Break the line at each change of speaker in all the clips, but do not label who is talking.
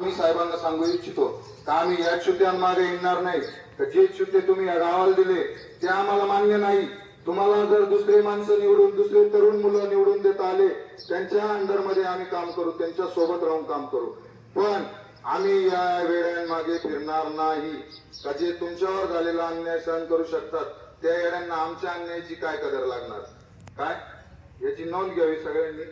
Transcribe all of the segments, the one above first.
मी साहेबांना सांगू इच्छितो का आम्ही या चुत्यांमागे येणार नाही. जे चुते तुम्ही या गावाला दिले ते आम्हाला मान्य नाही. तुम्हाला जर दुसरे माणसं निवडून, दुसरे तरुण मुलं निवडून देता आले, त्यांच्या अंडरमध्ये आम्ही काम करू, त्यांच्या सोबत राहून काम करू. पण आम्ही या वेड्यांमागे फिरणार नाही. का जे तुमच्यावर झालेला अन्याय सहन करू शकतात त्या येड्यांना आमच्या अन्यायाची काय कदर लागणार, काय याची नोंद घ्यावी सगळ्यांनी.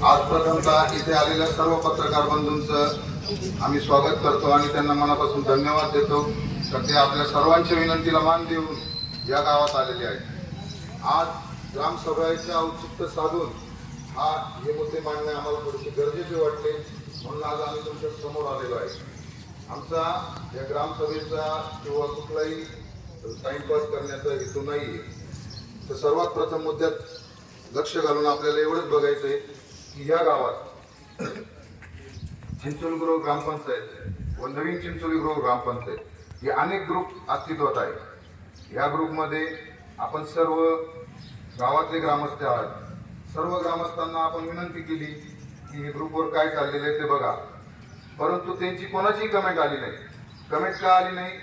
आज प्रथमतः इथे आलेल्या सर्व पत्रकार बंधूंचं आम्ही स्वागत करतो आणि त्यांना मनापासून धन्यवाद देतो तर ते आपल्या सर्वांच्या विनंतीला मान देऊन या गावात आलेले आहेत. आज ग्रामसभेचे औचित्य साधून हे मुद्दे मांडणे आम्हाला थोडेसे गरजेचे वाटले, म्हणून आज आम्ही तुमच्या समोर आलेलो आहे. आमचा या ग्रामसभेचा किंवा कुठलाही टाइमपास करण्याचा हेतू नाहीये. तर सर्वात प्रथम मुद्द्यात लक्ष घालून आपल्याला एवढंच बघायचंय की या गावात चिंचोलीगृह ग्रामपंचायत व नवीन चिंचोलीगृह ग्रामपंचायत हे अनेक ग्रुप अस्तित्वात आहे. या ग्रुपमध्ये आपण सर्व गावातले ग्रामस्थ आहात. सर्व ग्रामस्थांना आपण विनंती केली की हे ग्रुपवर काय चाललेलं आहे ते बघा, परंतु त्यांची कोणाची कमेंट आली नाही. कमेंट का आली नाही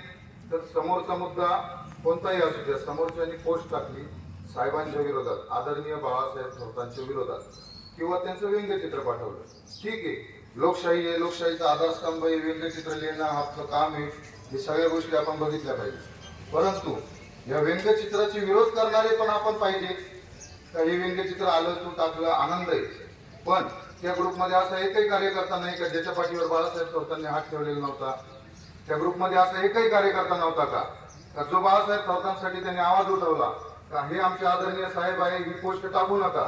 तर समोरचा मुद्दा कोणताही असू द्या, समोरच्यानी पोस्ट टाकली साहेबांच्या विरोधात, आदरणीय बाळासाहेब थोरातांच्या विरोधात, किंवा त्यांचं व्यंग्यचित्र पाठवलं. ठीक आहे, लोकशाही आहे, लोकशाहीचा आधारस्तंभ आहे, व्यंग्यचित्र लिहिणं आपलं काम आहे, हे सगळ्या गोष्टी आपण बघितल्या पाहिजे. परंतु या व्यंग्यचित्राची विरोध करणारे पण आपण पाहिजे. हे व्यंग्यचित्र आलं, तू टाकलं, आनंद आहे, पण त्या ग्रुपमध्ये असा एकही कार्यकर्ता नाही का ज्याच्या पाठीवर बाळासाहेब थोरातांनी हात ठेवलेला नव्हता. त्या ग्रुपमध्ये असा एकही कार्यकर्ता नव्हता का जो बाळासाहेब थोरातांसाठी त्यांनी आवाज उठवला का हे आमचे आदरणीय साहेब आहे, ही पोस्ट टाकू नका.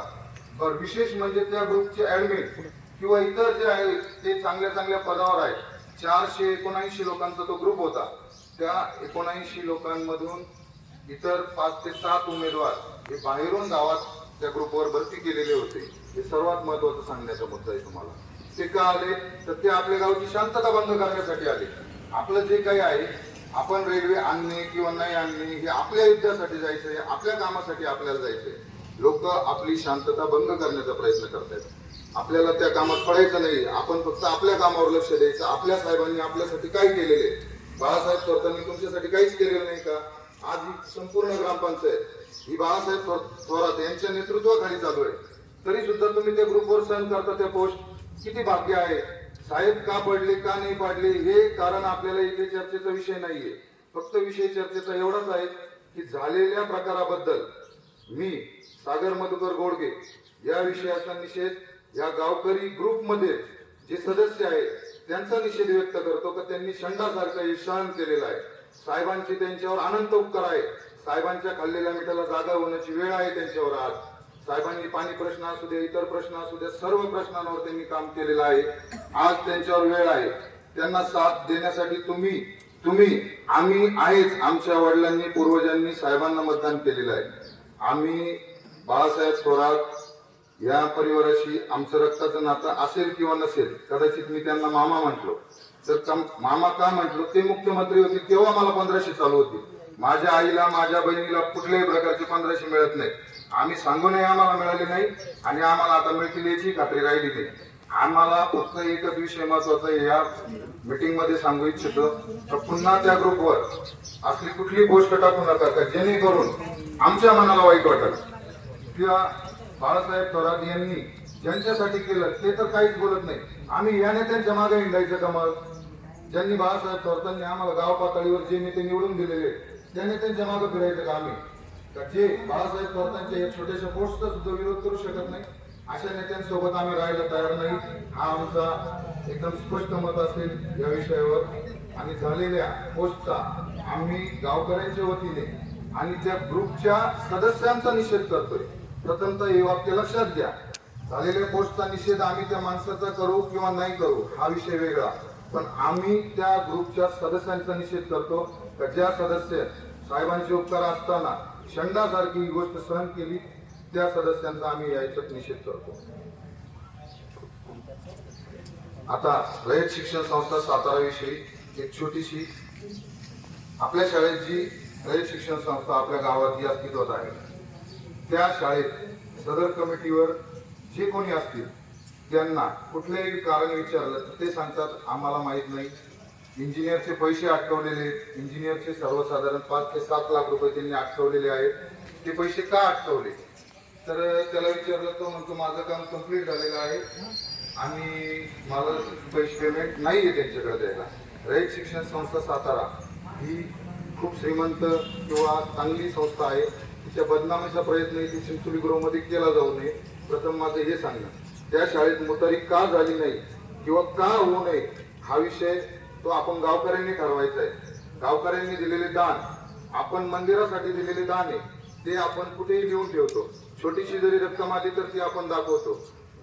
बरं, विशेष म्हणजे त्या ग्रुपचे ऍडमिन किंवा इतर जे आहे ते चांगल्या चांगल्या पदावर आहेत. 479 लोकांचा तो ग्रुप होता. त्या 79 लोकांमधून इतर 5 ते 7 उमेदवार हे बाहेरून गावात त्या ग्रुपवर भरती केलेले होते. हे सर्वात महत्वाचं सांगण्याचा मुद्दा आहे तुम्हाला. ते का आले तर ते आपल्या गावची शांतता बंद करण्यासाठी आले. आपलं जे काही आहे, आपण रेल्वे आणणे किंवा नाही आणणे हे आपल्या युद्धासाठी जायचंय, आपल्या कामासाठी आपल्याला जायचंय. लोक आपली शांतता भंग करण्याचा प्रयत्न करतायत. आपल्याला त्या कामात पडायचं नाही. आपण फक्त आपल्या कामावर लक्ष द्यायचं. आपल्या साहेबांनी आपल्यासाठी काय केलेले, बाळासाहेब थोरातांनी तुमच्यासाठी काहीच केलेलं नाही का? आज ही संपूर्ण ग्रामपंचायत ही बाळासाहेब थोरात यांच्या नेतृत्वाखाली चालू आहे. तरी सुद्धा तुम्ही त्या ग्रुपवर सहन करता त्या पोस्ट. किती भाग्य आहे. साहेब का पडले का नाही पडले हे कारण आपल्याला इथे चर्चेचा विषय नाहीये. फक्त विषय चर्चेचा एवढाच आहे की झालेल्या प्रकाराबद्दल मी सागर मधुकर गोडगे या विषयाचा निषेध या गावकरी ग्रुपमध्ये जे सदस्य आहेत त्यांचा निषेध व्यक्त करतो की त्यांनी शंडासारखं हे सहन केलेलं आहे. साहेबांची त्यांच्यावर अनंत उपकार आहे. साहेबांच्या खाल्लेल्या मिठाला जागा होण्याची वेळ आहे त्यांच्यावर. आज साहेबांनी पाणी प्रश्न असू दे, इतर प्रश्न असू दे, सर्व प्रश्नांवर त्यांनी काम केलेलं आहे. आज त्यांच्यावर वेळ आहे. त्यांना साथ देण्यासाठी तुम्ही आम्ही आहेच. आमच्या वडिलांनी पूर्वजांनी साहेबांना मतदान केलेलं आहे. आम्ही बाळासाहेब थोरात या परिवाराशी आमचं रक्ताचं नातं असेल किंवा नसेल, कदाचित मी त्यांना मामा म्हटलो तर मामा का म्हटलो, ते मुख्यमंत्री होते तेव्हा मला 1500 चालू होती. माझ्या आईला माझ्या बहिणीला कुठल्याही प्रकारचे 1500 मिळत नाही. आम्ही सांगूनही आम्हाला मिळाले नाही आणि आम्हाला आता मिळतील याची खात्री राहिली नाही. आम्हाला फक्त एकच विषय महत्वाचा या मीटिंग मध्ये सांगू इच्छितो तर पुन्हा त्या ग्रुपवर असली कुठली गोष्ट टाकू नका का जेणेकरून आमच्या मनाला वाईट वाटेल. किंवा बाळासाहेब थोरात यांनी ज्यांच्यासाठी केलं ते तर काहीच बोलत नाही. आम्ही या नेत्यांच्या मागे हिंडायचं का? मग ज्यांनी बाळासाहेब थोरातांनी आम्हाला गाव पातळीवर जे नेते निवडून दिलेले त्या नेत्यांच्या मागे फिरायचं का आम्ही? का जे बाळासाहेब थोरातांच्या या छोट्याशा पोस्टचा सुद्धा विरोध करू शकत नाही अशा नेत्यांसोबत आम्ही राहायला तयार नाही. हा आमचा एकदम स्पष्ट मत असेल या विषयावर. आणि झालेल्या पोस्टचा आम्ही गावकऱ्यांच्या वतीने आणि त्या ग्रुपच्या सदस्यांचा निषेध करतोय. प्रथमतः हे वाक्य लक्षात घ्या. झालेल्या पोस्टचा निषेध आम्ही त्या माणसाचा करू किंवा नाही करू हा विषय वेगळा, पण आम्ही त्या ग्रुपच्या सदस्यांचा निषेध करतो का ज्या सदस्य साहेबांचे उपकार असताना शंडासारखी ही गोष्ट सहन केली त्या सदस्यांचा आम्ही याच्यात निषेध करतो. आता रयत शिक्षण संस्था सातारा विषयी एक छोटीशी आपल्या शाळेत जी रयत शिक्षण संस्था आपल्या गावात जी अस्तित्वात आहे त्या शाळेत सदर कमिटीवर जे कोणी असतील त्यांना कुठलेही कारण विचारलं तर ते सांगतात आम्हाला माहित नाही. इंजिनियरचे पैसे अटकवलेले, इंजिनियरचे सर्वसाधारण 5 ते 7 लाख रुपये त्यांनी अटकवलेले आहेत. ते पैसे का अटकवले तर त्याला विचारलं, तो म्हणतो माझं काम कंप्लीट झालेलं आहे आणि मला पैसे पेमेंट नाही आहे त्यांच्याकडे द्यायला. रयत शिक्षण संस्था सातारा ही खूप श्रीमंत किंवा चांगली संस्था आहे. तिच्या बदनामीचा प्रयत्न ती चिंचोलीगृहमध्ये केला जाऊ नये. प्रथम माझं हे सांगणं, त्या शाळेत मुतारी का झाली नाही किंवा का होऊ नये हा विषय तो आपण गावकऱ्यांनी ठरवायचा आहे. गावकऱ्यांनी दिलेले दान, आपण मंदिरासाठी दिलेले दान आहे ते आपण कुठेही लिहून ठेवतो. छोटीशी जरी रक्कम आली तर ती आपण दाखवतो.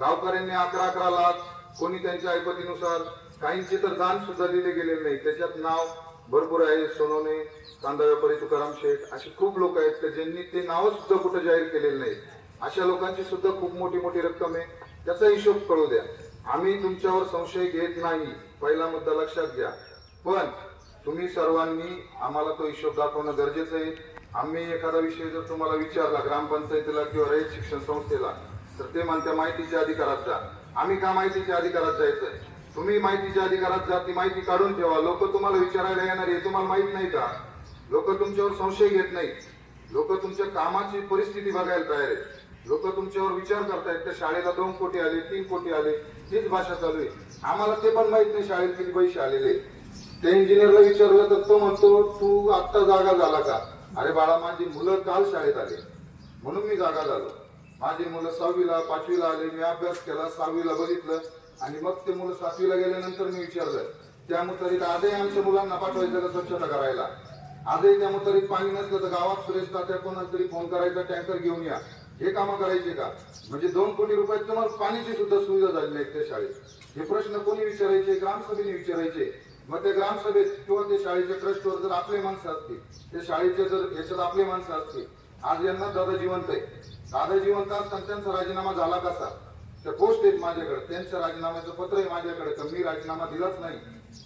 गावकऱ्यांनी 11-11 लाख, कोणी त्यांच्या ऐपतीनुसार, काहींचे तर दान सुद्धा दिले गेलेले नाही. त्याच्यात नाव भरपूर आहे, सोनवणे, कांदा व्यापारी तुकाराम शेठ, असे खूप लोक आहेत की ज्यांनी ते नाव सुद्धा कुठे जाहीर केलेले नाही. अशा लोकांची सुद्धा खूप मोठी मोठी रक्कम आहे. त्याचा हिशोब कळू द्या. आम्ही तुमच्यावर संशय घेत नाही, पहिला मुद्दा लक्षात घ्या. पण तुम्ही सर्वांनी आम्हाला तो हिशोब दाखवणं गरजेचं आहे. आम्ही एखादा विषय जर तुम्हाला विचारला ग्रामपंचायतीला किंवा रयत शिक्षण संस्थेला तर ते म्हणते माहितीच्या अधिकारात जा. आम्ही का माहितीच्या अधिकारात जायचंय? तुम्ही माहितीच्या अधिकारात जा, ती माहिती काढून ठेवा. लोक तुम्हाला विचारायला येणार आहे, तुम्हाला माहित नाही का? लोक तुमच्यावर संशय घेत नाही. लोक तुमच्या कामाची परिस्थिती बघायला तयार आहेत. लोक तुमच्यावर विचार करतायत त्या शाळेला 2 कोटी आले, 3 कोटी आले, हीच भाषा चालू आहे. आम्हाला ते पण माहित नाही शाळेत किती पैसे आलेले. त्या इंजिनियरला विचारलं तर तो म्हणतो तू आत्ता जागा झाला का? अरे बाळा, माझी मुलं काल शाळेत आले म्हणून मी जागा झालो. माझी मुलं 6वीला 5वीला आले, मी अभ्यास केला, 6वीला बघितलं आणि मग ते मुलं 7वीला गेल्यानंतर मी विचारलं. त्या मुतारीत आजही आमच्या मुलांना पाठवायचं का स्वच्छता करायला? आजही त्या मुतारीत पाणी नसलं तर गावात सुरेश तात्या कोणाला तरी फोन करायचा, टँकर घेऊन या, हे कामं करायचे का? म्हणजे 2 कोटी रुपयात तुम्हाला पाण्याची सुद्धा सुविधा झाली नाही त्या शाळेत. हे प्रश्न कोणी विचारायचे? ग्रामसभेने विचारायचे. मग त्या ग्रामसभेत किंवा त्या शाळेच्या ट्रस्टवर जर आपले माणसं असतील, त्या शाळेच्या जर याच्यात आपले माणसं असतील, आज यांना दादा जिवंत आहे. दादा जिवंत असताना त्यांचा राजीनामा झाला कसा? त्या पोस्ट आहेत माझ्याकडे, त्यांच्या राजीनाम्याचं पत्र आहे माझ्याकडे, तर मी राजीनामा दिलाच नाही.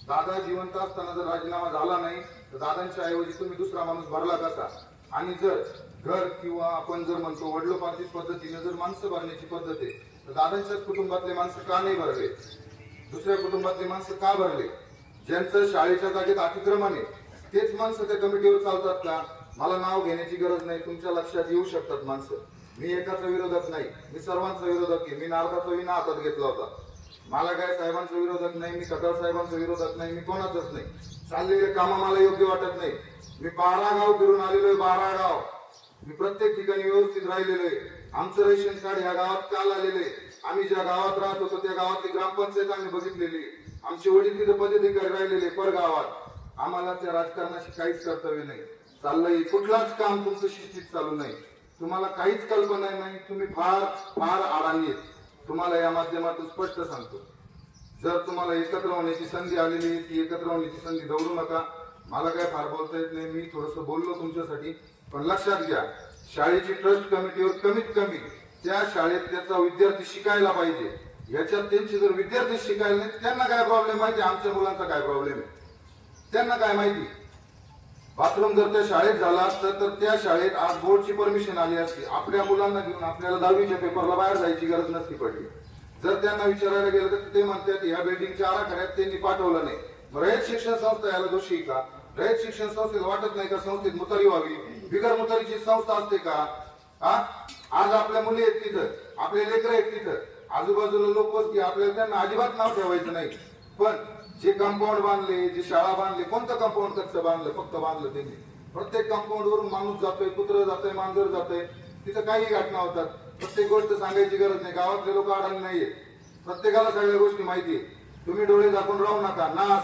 दादा जिवंत असताना जर राजीनामा झाला नाही तर दादांच्या ऐवजी तुम्ही दुसरा माणूस भरला कसा? आणि जर घर किंवा आपण जर म्हणतो वडिलोपार्जित पद्धतीने जर माणसं भरण्याची पद्धत आहे तर दादांच्याच कुटुंबातले माणसं का नाही भरले? दुसऱ्या कुटुंबातले माणसं का भरले? ज्यांचं शाळेच्या जागेत अतिक्रमण आहे तेच माणसं त्या कमिटीवर चालतात का? मला नाव घेण्याची गरज नाही, तुमच्या लक्षात येऊ शकतात माणसं. मी एकाचा विरोधक नाही, मी सर्वांचा विरोधक आहे. मी नारदाचा विना हातात घेतला होता. मला काय साहेबांचा विरोधक नाही, मी कटार साहेबांचा विरोधक नाही, मी कोणाचाच नाही. चाललेले कामं मला योग्य वाटत नाही. मी 12 गाव फिरून आलेलो आहे, 12 गाव. मी प्रत्येक ठिकाणी व्यवस्थित राहिलेलो आहे. आमचं रेशन कार्ड ह्या गावात काल आलेले. आम्ही ज्या गावात राहत होतो त्या गावातली ग्रामपंचायत आम्ही बघितलेली. आमचे वडील तिथे पदाधिकारी राहिलेले परगावात. आम्हाला त्या राजकारणाशी काहीच कर्तव्य नाही. चाललंय कुठलाच काम तुमचं शिस्तीत चालू नाही. तुम्हाला काहीच कल्पना नाही. तुम्ही फार फार अडाणी आहेत. तुम्हाला या माध्यमातून स्पष्ट सांगतो, जर तुम्हाला एकत्र होण्याची संधी आलेली ती एकत्र होण्याची संधी दवरू नका. मला काय फार बोलता येत नाही, मी थोडंसं बोललो तुमच्यासाठी. पण लक्षात घ्या, शाळेची ट्रस्ट कमिटीवर कमीत कमी त्या शाळेत त्याचा विद्यार्थी शिकायला पाहिजे. याच्यात त्यांचे जर विद्यार्थी शिकायला नाही त्यांना काय प्रॉब्लेम माहिती? आमच्या मुलांचा काय प्रॉब्लेम आहे त्यांना काय माहिती? बाथरूम जर त्या शाळेत झाला असतं तर त्या शाळेत आज बोर्डची परमिशन आली असती. आपल्या मुलांना घेऊन आपल्याला 10वीच्या पेपरला बाहेर जायची गरज नसती पडली. जर त्यांना विचारायला गेलं तर ते म्हणतात ह्या बिल्डिंगच्या आराखड्यात त्यांनी पाठवलं नाही. रयत शिक्षण संस्था याला दोषी का? रयत शिक्षण संस्थेला वाटत नाही का संस्थेत मुतारी व्हावी? बिगर मुतारीची संस्था असते का? आज आपल्या मुली आहेत तिथं, आपले लेकर आहेत तिथं, आजूबाजूला लोक वस्ती, आपल्याला त्यांना अजिबात नाव ठेवायचं नाही. पण जे कंपाऊंड बांधले, जे शाळा बांधले, कोणतं कंपाऊंड कच्चं बांधलं? फक्त बांधलं त्यांनी. प्रत्येक कंपाऊंड वरून माणूस जातोय, कुत्र जातोय, मांजर जातोय, तिथं काही घटना होतात. प्रत्येक गोष्ट सांगायची गरज नाही. गावातले लोक अडाणी नाहीये, प्रत्येकाला सगळ्या गोष्टी माहिती. तुम्ही डोळे झाकून राहू नका.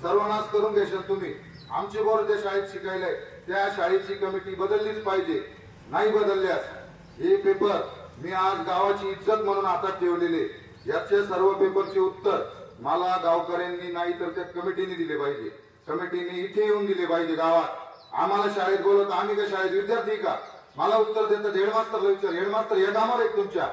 सर्वनाश करून घेशाल तुम्ही. आमचे पोरं त्या शाळेत शिकायला, त्या शाळेची कमिटी बदललीच पाहिजे. नाही बदलल्यास हे पेपर मी आज गावाची इज्जत म्हणून हातात ठेवलेले, याचे सर्व पेपरचे उत्तर मला गावकऱ्यांनी नाही तर त्या कमिटीने दिले पाहिजे. कमिटीने इथे येऊन दिले पाहिजे गावात. आम्हाला शाळेत बोलत, आम्ही का शाळेत विद्यार्थी का? मला उत्तर देतात हेडमास्टरला विचार. हेडमास्टर या कामावर आहेत तुमच्या?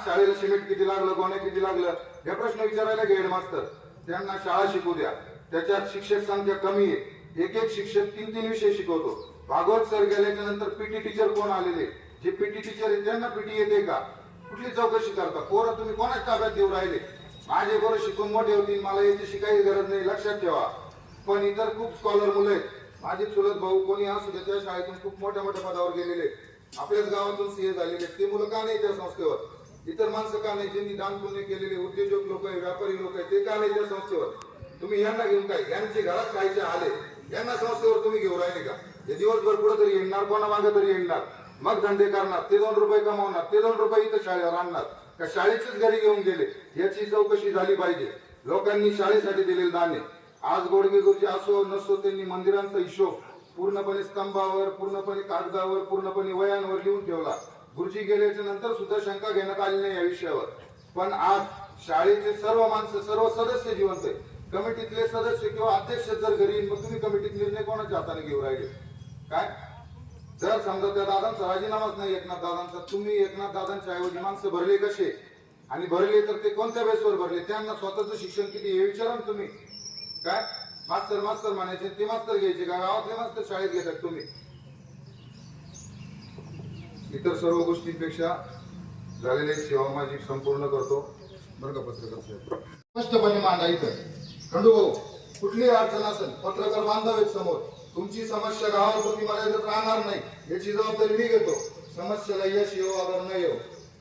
शाळेला सिमेंट किती लागलं, गोण्या किती लागलं, हे प्रश्न विचारायला गे हेडमास्टर. त्यांना शाळा शिकू द्या. त्याच्यात शिक्षक संख्या कमी आहे. एक शिक्षक 3 विषय शिकवतो. भागवत सर गेल्याच्या नंतर पीटी टीचर कोण आलेले? जे पीटी टीचर आहेत त्यांना पीटी येते का? कुठली चौकशी करता? पोरं तुम्ही कोणाच ताब्यात देऊ राहिले? माझे पोरं शिकून मोठे होतील, मला याची काही गरज नाही, लक्षात ठेवा. पण इतर खूप स्कॉलर मुलं आहेत. माझे चुलत भाऊ कोणी असू दे, त्या शाळेतून खूप मोठ्या मोठ्या पदावर गेलेले, आपल्याच गावातून सीए झालेले, ते मुलं का नाही त्या संस्थेवर? इतर माणसं का नाही, ज्यांनी दान पुण्य केलेले उद्योजक लोक आहे, व्यापारी लोक आहे, ते का नाही त्या संस्थेवर? तुम्ही यांना घेऊन काय? यांचे घरात खायचे आले, यांना संस्थेवर तुम्ही घेऊन राहिले का? हे दिवसभर कुठं तरी येणार, कोणा मागे तरी येणार, मग धंदे करणार, ते 2 रुपये कमावणार, ते 2 रुपये इथं शाळेवर आणणार का? शाळेचेच घरी घेऊन गेले? याची चौकशी झाली पाहिजे. लोकांनी शाळेसाठी दिलेले दाने, आज गोडगे गुरुजी असो नसो, त्यांनी मंदिरांचा हिशोब पूर्णपणे स्तंभावर, पूर्णपणे कागदावर, पूर्णपणे वयांवर लिहून ठेवला. गुरुजी गेल्याच्या नंतर सुद्धा शंका घेण्यात आली नाही या विषयावर. पण आज शाळेचे सर्व माणसं, सर्व सदस्य जिवंत आहे. कमिटीतले सदस्य किंवा अध्यक्ष जर घरी येईल, मग तुम्ही कमिटीत निर्णय कोणाच्या हाताने घेऊन राहिले? काय जर समजा त्या दादांचा राजीनामाच नाही एकनाथ दादांचा, तुम्ही एकनाथ दादांच्या ऐवजी माणसं भरले कसे? आणि भरले तर ते कोणत्या बेसवर भरले? त्यांना स्वतःचं शिक्षण किती हे विचारा ना तुम्ही. काय मास्तर मास्तर म्हणायचे, ते मास्तर घ्यायचे का? गावातले मास्तर शाळेत घेतात तुम्ही. इतर सर्व गोष्टींपेक्षा झालेली सेवा माझी संपूर्ण करतो बरं का पत्रकार साहेब. स्पष्टपणे मांडायचं. खंडू भाऊ, कुठलीही अडचण असेल पत्रकार बांधव समोर. तुमची समस्या गावापुरती मर्यादित राहणार नाही, याची जबाबदारी मी घेतो. समस्याला यश येऊ अगर नाही येऊ.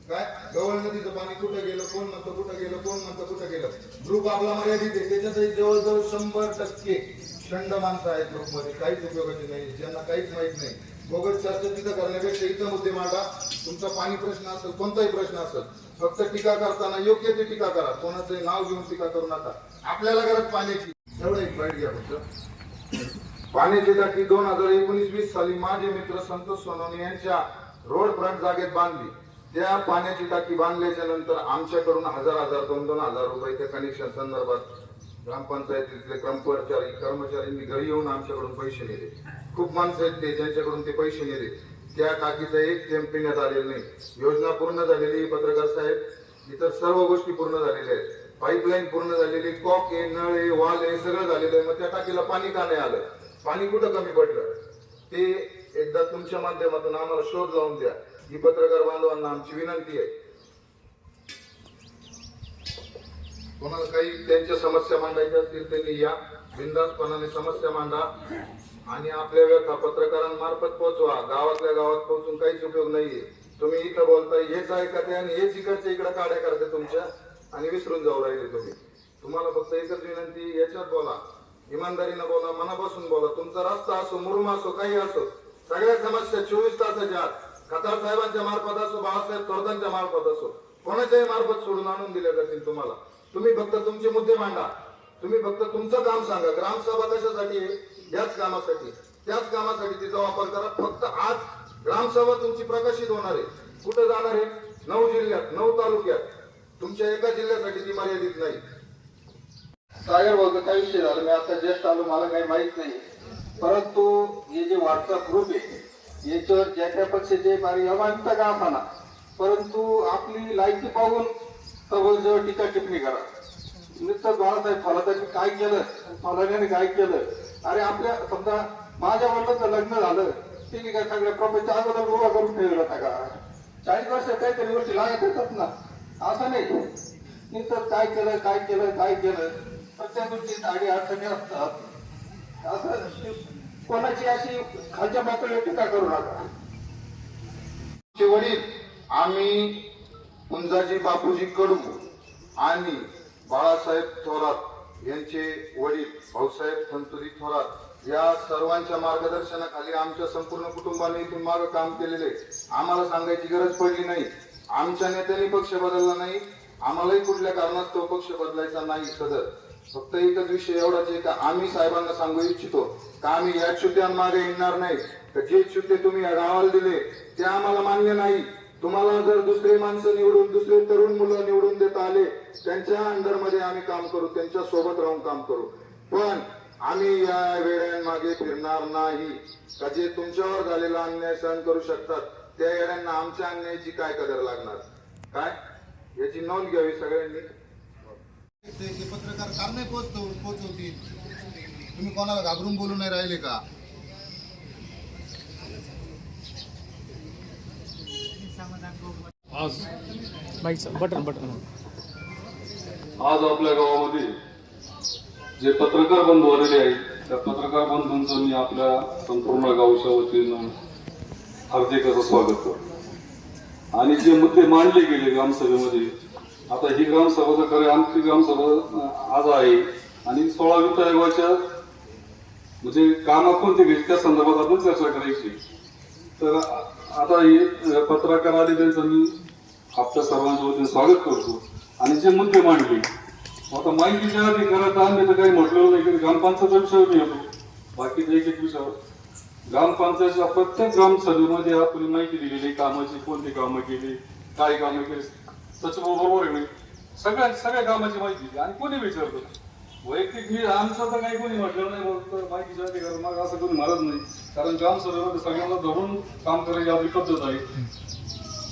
काय गवळ नदीचं पाणी कुठं गेलं, कोण म्हणतं कुठं गेलं, कोण म्हणतं कुठं गेलं. ग्रुप आपला मर्यादित आहे, त्याच्यातही जवळजवळ 100% थंड माणसं आहेत ग्रुपमध्ये, काहीच उपयोगाचे नाही, ज्यांना काहीच माहित नाही. बोगस चर्चा तिथं करण्यापेक्षा इथं मुद्दे मांडा. तुमचा पाणी प्रश्न असेल, कोणताही प्रश्न असेल, फक्त टीका करताना योग्य ते टीका करा, कोणाचंही नाव घेऊन टीका करू नका. आपल्याला गरज पाण्याची, एवढं एक बाईट घ्या फक्त. पाण्याची टाकी 2019-20 साली माझे मित्र संतोष सोनवणे यांच्या रोड फ्रंट जागेत बांधली. त्या पाण्याची टाकी बांधल्याच्या नंतर आमच्याकडून 1000-2,000 रुपये त्या कनेक्शन संदर्भात ग्रामपंचायतीतले कर्मचाऱ्यांनी घरी येऊन आमच्याकडून पैसे नेले. खूप माणसं आहेत ते ज्यांच्याकडून ते पैसे नेले. त्या टाकीचा एक थेंब पिण्यात आलेला नाही. योजना पूर्ण झालेली पत्रकार साहेब, इतर सर्व गोष्टी पूर्ण झालेल्या आहेत. पाईपलाईन पूर्ण झालेली, कॉक आहे, नळ आहे, वाल आहे, सगळं झालेलं आहे. मग त्या टाकीला पाणी का नाही आलं? पाणी कुठं कमी पडलं ते एकदा तुमच्या माध्यमातून आम्हाला शोध लावून द्या, ही पत्रकार बांधवांना आमची विनंती आहे. कोणाला काही त्यांच्या समस्या मांडायच्या असतील त्यांनी या, बिनधास्तपणाने समस्या मांडा आणि आपल्या व्यथा पत्रकारांमार्फत पोहोचवा. गावातल्या गावात पोहोचून काहीच उपयोग नाहीये. तुम्ही इथं बोलताय, हेच ऐकते आणि हेच इकडच्या इकडे काड्या करते तुमच्या आणि विसरून जाऊ राहिले तुम्ही. तुम्हाला फक्त एकच विनंती, याच्यात बोला, इमानदारीनं बोला, मनापासून बोला. तुमचा रस्ता असो, मुरुम असो, काही असो, सगळ्या समस्या 24 तासाच्या आत खताळ साहेबांच्या मार्फत असो, बाळासाहेब थोरदांच्या मार्फत असो, कोणाच्याही मार्फत सोडून आणून दिल्या जातील तुम्हाला. तुम्ही फक्त तुमचे मुद्दे मांडा, तुम्ही फक्त तुमचं काम सांगा. ग्रामसभा कशासाठी आहे? याच कामासाठी, त्याच कामासाठी तिचा वापर करा. फक्त आज ग्रामसभा तुमची प्रकाशित होणार आहे. कुठं जाणार आहे? 9 जिल्ह्यात, 9 तालुक्यात. तुमच्या एका जिल्ह्यासाठी ती मर्यादित नाही. सागर बोलतो काय विषय झाला, मी आता जस्ट आलो, मला काही माहित नाही. परंतु हे जे व्हॉट्सअप ग्रुप आहे याच्यावर ज्या त्या पक्षाचे मारी अमानता का असाना, परंतु आपली लायकी पाहून जवळ टीका टिप्पणी करा. नुसतं बाळासाहेब फलादांनी काय केलं, फलाद्याने काय केलं. अरे आपल्या समजा माझ्या वडिलांचं लग्न झालं, तिने काय सगळ्या प्रपंच अगोदर उभा करून ठेवला होता का? 40 वर्ष काहीतरी गोष्टी लागत येतात ना, असं नाही. नुसतं काय केलं काय केलं काय केलं, प्रत्येक गोष्टीत आडी अडचणी असतात. असं कोणाची अशी खालच्या पातळीवर टीका करू नका. वडील आम्ही पुंजाजी बापूजी कडू आणि बाळासाहेब थोरात यांचे वडील भाऊसाहेब संतुरी थोरात या सर्वांच्या मार्गदर्शनाखाली आमच्या संपूर्ण कुटुंबाने इथून मागं काम केलेले. आम्हाला सांगायची गरज पडली नाही. आमच्या नेत्यांनी पक्ष बदलला नाही, आम्हालाही कुठल्या कारणास्तव पक्ष बदलायचा नाही. सदर फक्त एकच विषय एवढाच आहे का आम्ही साहेबांना सांगू इच्छितो का आम्ही या चुत्यांमागे येणार नाही. तर जे चुते तुम्ही या गावाला दिले ते आम्हाला मान्य नाही. तुम्हाला जर दुसरे माणसं निवडून, दुसरे तरुण मुलं निवडून देता आले, त्यांच्या अंडरमध्ये आम्ही काम करू, त्यांच्या सोबत राहून काम करू. पण आम्ही या वेड्यांमागे फिरणार नाही. का जे तुमच्यावर झालेला अन्याय सहन करू शकतात, त्या येड्यांना आमच्या अन्यायाची काय कदर लागणार? काय याची नोंद घ्यावी सगळ्यांनी. ते पत्रकार कार नाही पोहोचवतील. तुम्ही कोणाला घाबरून बोलू नाही राहिले का?
आज आज आपल्या गावामध्ये जे पत्रकार बंधू आलेले आहेत त्या पत्रकार बंधूंचं मी आपल्या संपूर्ण गावच्या वतीनं हार्दिक असं स्वागत करतो. आणि जे मुद्दे मांडले गेले ग्रामसभेमध्ये, आता ही ग्रामसभा तर खरे आमची ग्रामसभा आज आहे आणि 16 वित्त आयोगाच्या म्हणजे काम कोणते घ्यायचे त्या संदर्भात आपण चर्चा करायची. तर आता हे पत्रकार आले त्यांचं मी आपल्या सर्वांच्या वतीने स्वागत करतो. आणि जे मुद्दे मांडले आता माहितीच्या अधिकारात आम्ही तर काही म्हटलं नाही की ग्रामपंचायतचा विषय मी येतो, बाकीच्या एक विषयावर ग्रामपंचायतच्या प्रत्येक ग्रामसभेमध्ये आपण माहिती दिलेली कामाची, कोणती कामं केली, काय कामं केली, त्याच्याबरोबर आहे सगळ्या कामाची माहिती दिली. आणि कोणी विचारतो वैयक्तिक मी आमचं तर काही कोणी म्हटलं नाही, फक्त माहितीच्या अधिकार मग असं कोणी मारत नाही, कारण ग्रामसभेमध्ये सगळ्यांना धरून काम करायची आपली पद्धत आहे.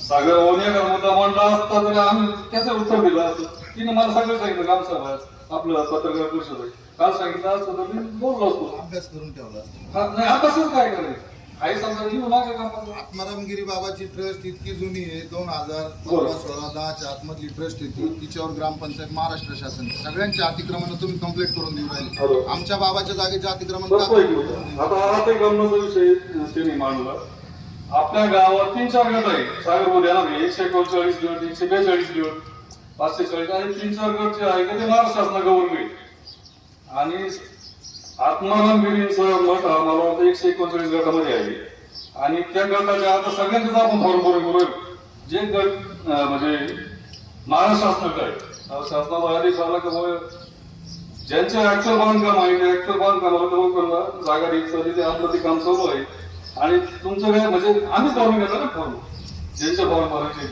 सागर ओनिया मुद्दा मांडला असता तर आम्ही त्याचं उत्तर दिलं असतं. तिने मला सगळं सांगितलं ग्रामसभा आपलं पत्रकार परिषद आहे, काल सांगितलं असतं तर मी बोललो असतो,
अभ्यास करून ठेवला.
नाही अभ्यासच काय करायचं आई समजा मी माझ्या कामात.
आत्मारामगिरी बाबाची ट्रस्ट इतकी जुनी आहे, 2015-16-10च्या आतमधली ट्रस्ट आहे. तिच्यावर ग्रामपंचायत महाराष्ट्र शासन सगळ्यांचे अतिक्रमण तुम्ही कंप्लीट करून देऊ राहिले. आमच्या बाबाच्या जागेचे अतिक्रमण
आता गमनाचा विषय त्यांनी मांडला. आपल्या गावात 3-4 गट आहे, सागर बोल येणार 139 गट, 142 गट, 540 आणि 3-4 गटचे आहे का ते महाराष्ट्र शासना गव्हर्नमेंट. आणि आत्मारामगिरींचा मठ हा मला वाटतं 139 गटामध्ये आहे. आणि त्या गटाच्या आता सगळ्यांचेच आपण फॉर्म भरून जे गट म्हणजे महाराष्ट्र शासनाकडे आहे, शासनाचा आदेश आला की ज्यांचे ऍक्च्युअल बांधकाम आहे त्या ऍक्च्युअल बांधकामाला लोकांना जागा द्यायचं, ते आपलं ते काम चालू आहे. आणि तुमचं काय म्हणजे आम्हीच भरून घेतो ना फॉर्म, ज्यांचे फॉर्म भरायचे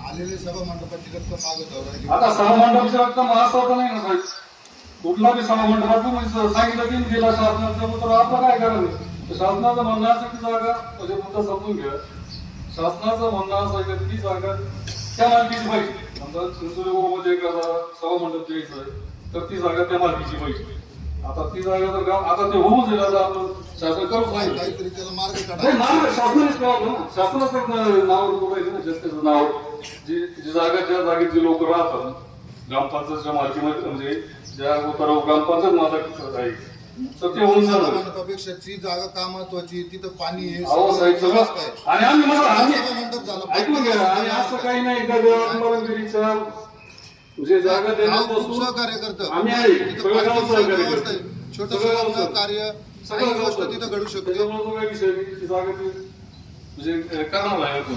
आलेले सभा मंडपाची रक्कम मागत.
आता सभा मंडपाची रक्कम असं तर नाही ना साहेब, कुठला बी सभा मंडपात तुम्ही सांगितलं की गेला शासनाचं, तर आपलं काय करायचं. शासनाचं म्हणणं असं की जागा म्हणजे मुद्दा समजून घ्या, शासनाचं म्हणणं असं आहे की ती जागा त्या मालकीची पाहिजे. समजा चिंचोलीमध्ये एखादा सभा मंडप द्यायचं आहे तर ती जागा त्या मालकीची पाहिजे. आता ती जागा जर आता ते होऊन जाईल, आता आपण शासन करू
काहीतरी त्याला मार्ग
शासनानेच कळवलं ना, शासनाचं नाव पाहिजे ना, जास्तीचं नाव जी जागा ज्या जागेत जे लोक राहतात ग्रामपंचायतच्या मालकीमध्ये म्हणजे ज्या ग्रामपंचायत मालक आहे तर ते होऊन
मंडपापेक्षा ती जागा का महत्वाची, तिथं पाणी आहे
आणि आम्ही ऐकून घ्या. आणि असं काही नाही का आत्मारामगिरीच्या म्हणजे जागा
सहकार्य करतं
आम्ही आहे
छोटं कार्य सगळी गोष्ट तिथं घडू शकते.
काही विषय नाही, जागा म्हणजे करणार आहे.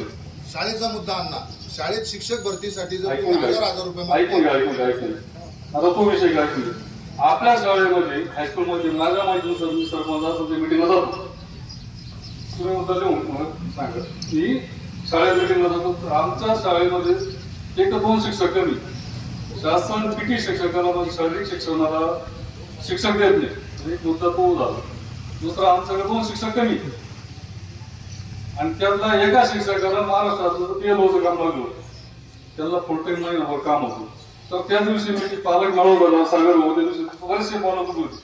शाळेचा मुद्दा आणला, शाळेत शिक्षक भरतीसाठी जर
ऐकून
1000 रुपये
ऐकून घ्या. आता तो विषय काय ऐकून आपल्या शाळेमध्ये हायस्कूलमध्ये माझ्या माहिती सरपंच मिटिंगला जातो, तुम्ही मुद्दा लिहून सांगा की शाळेत मिटिंगला जातो. आमच्या शाळेमध्ये 1 ते 2 शिक्षक कमी, शासन किती शिक्षकांना म्हणजे शारीरिक शिक्षणाला शिक्षक देत नाही, एक मुद्दा तो झाला. दुसरा आमच्याकडे 2 शिक्षक कमी आणि त्यातला एका शिक्षकाला महाराष्ट्राचं PLOचं काम लागलं, त्यांना फुल टाइम महिनाभर काम होतं. तर त्या दिवशी मी पालक मिळवला सागर भाऊ, त्या दिवशी बरेचसे पालक होते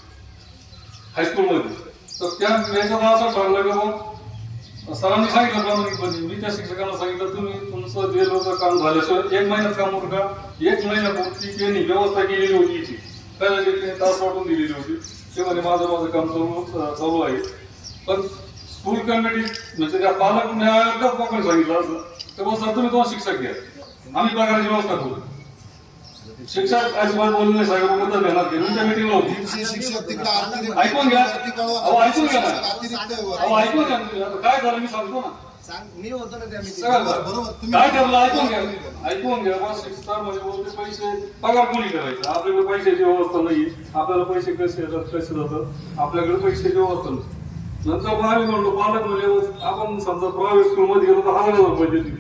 हायस्कूलमध्ये. तर त्या याच्यात असं ठरलं की मग सरांनी सांगितलं प्रामाणिकपणे, मी त्या शिक्षकांना सांगितलं तुम्ही तुमचं PLOचं काम झाल्याशिवाय 1 महिन्यात काम होतं का. 1 महिन्यापूर्वी त्यांनी व्यवस्था केलेली होती, त्याला तास वाटून दिलेली होती. ते म्हणजे माझं काम चालू आहे. पण स्कूल कमिटी म्हणजे त्या पालक न्यायालयातच लोकांनी सांगितलं असं तर सर तुम्ही 2 शिक्षक घ्या, आम्ही पगाराची व्यवस्था करू. शिक्षक अजिबात बोलले नाही, साहेब मुद्दा देणार की तुमच्या मिटिंगला होती.
शिक्षक तिकडे
ऐकून घ्या, ऐकून घ्या ऐकून घ्या. काय झालं मी सांगतो ना,
मी होतो ना त्या
काय ठरलं ऐकून घ्या. ऐकून घ्या बस. शिक्षक म्हणजे बोलते पैसे पगार कोणी करायचं, आपल्याकडे पैशाची व्यवस्था नाही, आपल्याला पैसे कसे येतात कसे जातात, आपल्याकडे पैशाची व्यवस्था नाही. नंतर मग आम्ही म्हणलो पालक म्हणजे आपण समजा प्रायव्हेट स्कूल मध्ये गेलो तर 1000 रुपये देतील,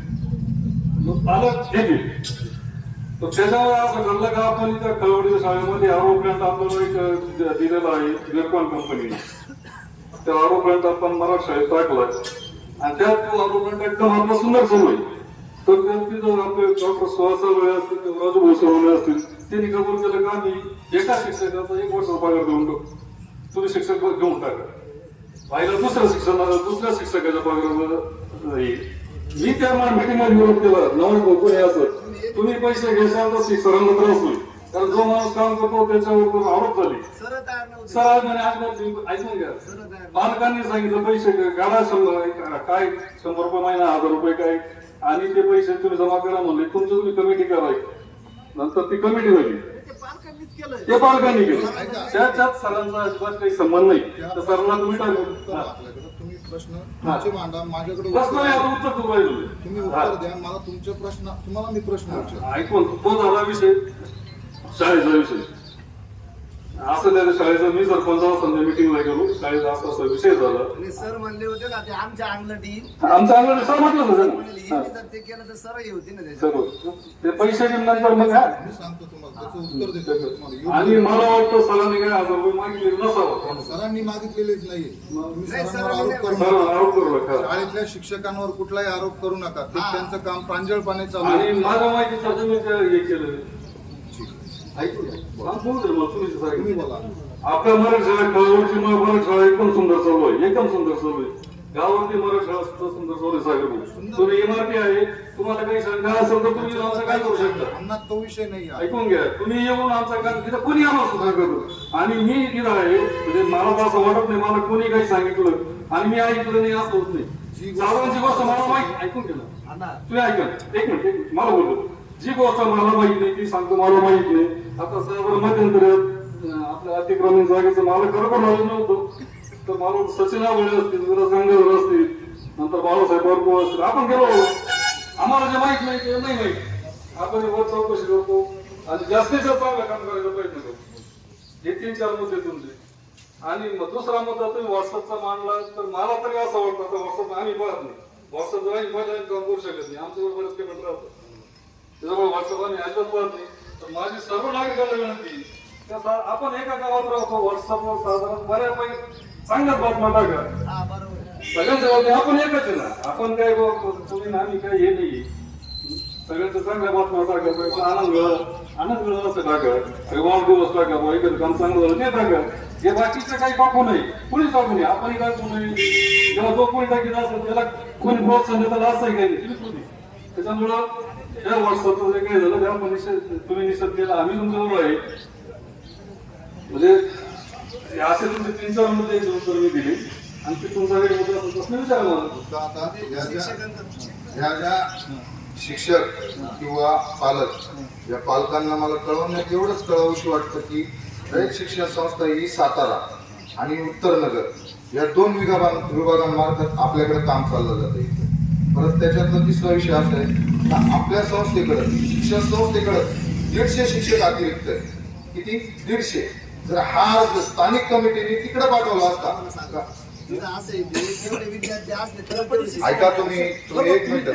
मग पालक घेतील. तर त्याच्यावर असं ठरलं का आपण त्या खळवडीच्या शाळेमध्ये आरो प्लॅन्ट आपल्याला एक दिलेला आहे वेरकॉन कंपनीने. त्या आरो प्लॅन्ट आपण मराठी शाळेत टाकलाय आणि त्यात तो आरो प्लॅन्ट एकदम आपला सुंदर चालू आहे. तर तिथं आपले डॉक्टर सुहास वगैरे असतील, राजू भोसले वगैरे असतील, त्यांनी कबूल केलं का आम्ही एका शिक्षकाचा 1 वर्ष पगार देऊन टाकू, तुम्ही शिक्षक घेऊन टाका. पाहिलं दुसऱ्या शिक्षकाच्या पगारावर मी त्या मीटिंग मध्ये विरोध केला नवं कोणी असं तुम्ही पैसे घ्याल तर सरांना त्रास होईल कारण जो माणूस काम करतो त्याच्यावर आरोप झाले सर आज म्हणे आज ऐकून घ्या पालकांनी सांगितलं पैसे काढा काय 100 रुपये महिना 1000 रुपये काय आणि ते पैसे तुम्ही जमा करा म्हणले तुमची तुम्ही कमिटी करायची नंतर ती कमिटी झाली ते पालकांनी केलं त्याच्यात सरांचा अजिबात काही संबंध नाही तर सरांना तुम्ही
तुम्ही प्रश्न तुमचे मांडा माझ्याकडे
उत्तर
तुम्ही उत्तर द्या मला तुमचे प्रश्न तुम्हाला मी प्रश्न विचारतो
ऐकून तो झाला विषय शाळेचा विषय असं त्या शाळेचा मी सरपंचाला संजय मिटिंगला गेलो शाळेचा असा विषय झाला
सर म्हणले होते ना ते आमच्या अंगलट येईल
आमच्या अंगण सर म्हटलं होतं
जर ते केलं तर सर येते ना
सर्व ते पैसे नंतर मग
मी सांगतो तुम्हाला त्याचं उत्तर देतो तुम्हाला
आणि मला वाटतं सरांनी काय 1000 रुपये मागितले नसावं
सरांनी मागितलेलेच नाही तुम्ही
नाही,
सरांवर
सरांनी
आरोप करू
सर
नका
आरोप करू नका
शाळेतल्या शिक्षकांवर कुठलाही आरोप करू नका ते त्यांचं काम प्रांजळपणे चालू
आणि
आहे.
माझ्या माहितीसाठी मी ते हे केलं ऐकून घ्या. सांगतो तर मग तुम्ही
तुम्ही
सांगितलं.
बोला
आपल्या मराठी शाळा कळवळची मराठी शाळा एकदम सुंदर चालू आहे एकदम सुंदर चालू आहे गावातली मराठी शाळा सुद्धा सुंदर चालू आहे सागर भाऊ. तुम्ही इमारती आहे तुम्हाला काही शंका असेल तर तुम्ही आमचं काय करू शकता
अन्नात तो विषय नाही आहे.
ऐकून घ्या तुम्ही येऊन आमचा काम तिथं कोणी आम्हाला सुद्धा करू आणि मी तिथं आहे म्हणजे मला तर असं वाटत नाही मला कोणी काही सांगितलं आणि मी ऐकलं नाही असं होत नाही साहेबांची गोष्ट मला माहिती ऐकून घ्या तुम्ही ऐका एक मिनिट मला बोलतो जी गोष्ट मला माहित नाही ती सांगतो मला माहित नाही आता साहेब मध्यंतरात आपल्या अतिक्रमण जागेचं मला खरोखर नॉलेज नव्हतं तर मला सचिन आवडले असतील विराज गंगाधर असतील नंतर बाळासाहेब बारको असतील आपण गेलो आम्हाला जे माहित नाही ते नाही माहित आपण वर चौकशी करतो आणि जास्तीत जास्त चांगलं काम करायचा प्रयत्न करतो हे 3-4 मुद्दे तुमचे आणि दुसरा मुद्दा तुम्ही व्हॉट्सअपचा मांडला तर मला तरी असं वाटतं आता व्हॉट्सअप आम्ही पाहत नाही व्हॉट्सअप आम्ही महिला काम करू शकत नाही आमच्यावर बरेच पेमेंट राहतं त्याच्यामुळे व्हॉट्सअप आम्ही अजिबात पाहत नाही तर माझी सर्व नागरिकांना विनंती त्याचा आपण एका गावात राहतो व्हॉट्सअपवर साधारण बऱ्यापैकी चांगल्याच बातम्या टाका सगळ्यांच्या बातम्या आपण एकच आहे ना आपण काय तुम्ही आम्ही काय हे नाही सगळ्यांच्या चांगल्या बातम्या टाका आनंद मिळाला असं टाका वाढदिवस टाका बुवा एखादं काम चांगलं झालं ते टाका हे बाकीचं काही टाकू नये कुणीच टाकू नये आपण टाकू नये जेव्हा जो कोणी टाकीत असेल त्याला कोणी प्रोत्साहन देतात असंही काही नाही तुम्ही त्याच्यामुळं या व्हॉट्सअपचं जे काही झालं त्या तुम्ही निषेध केला आम्ही तुमच्याबरोबर आहे म्हणजे असे तुमचे 3-4 मुद्दे उत्तर मी दिले आणि ते तुमचा काही मुद्दा प्रश्न विचारला
मुद्दा आता ह्या ज्या शिक्षक किंवा पालक या पालकांना मला कळवण्यात एवढंच कळवशी वाटतं की रयत शिक्षण संस्था ही सातारा आणि उत्तरनगर या 2 विभागांमार्फत आपल्याकडे काम चाललं जातं परत त्याच्यातला तिसरा विषय असा आहे का आपल्या संस्थेकडे शिक्षण संस्थेकडे 150 शिक्षक अतिरिक्त आहे किती 150 जर हा स्थानिक कमिटीने तिकडे पाठवला असता ऐका तुम्ही एक मिनिट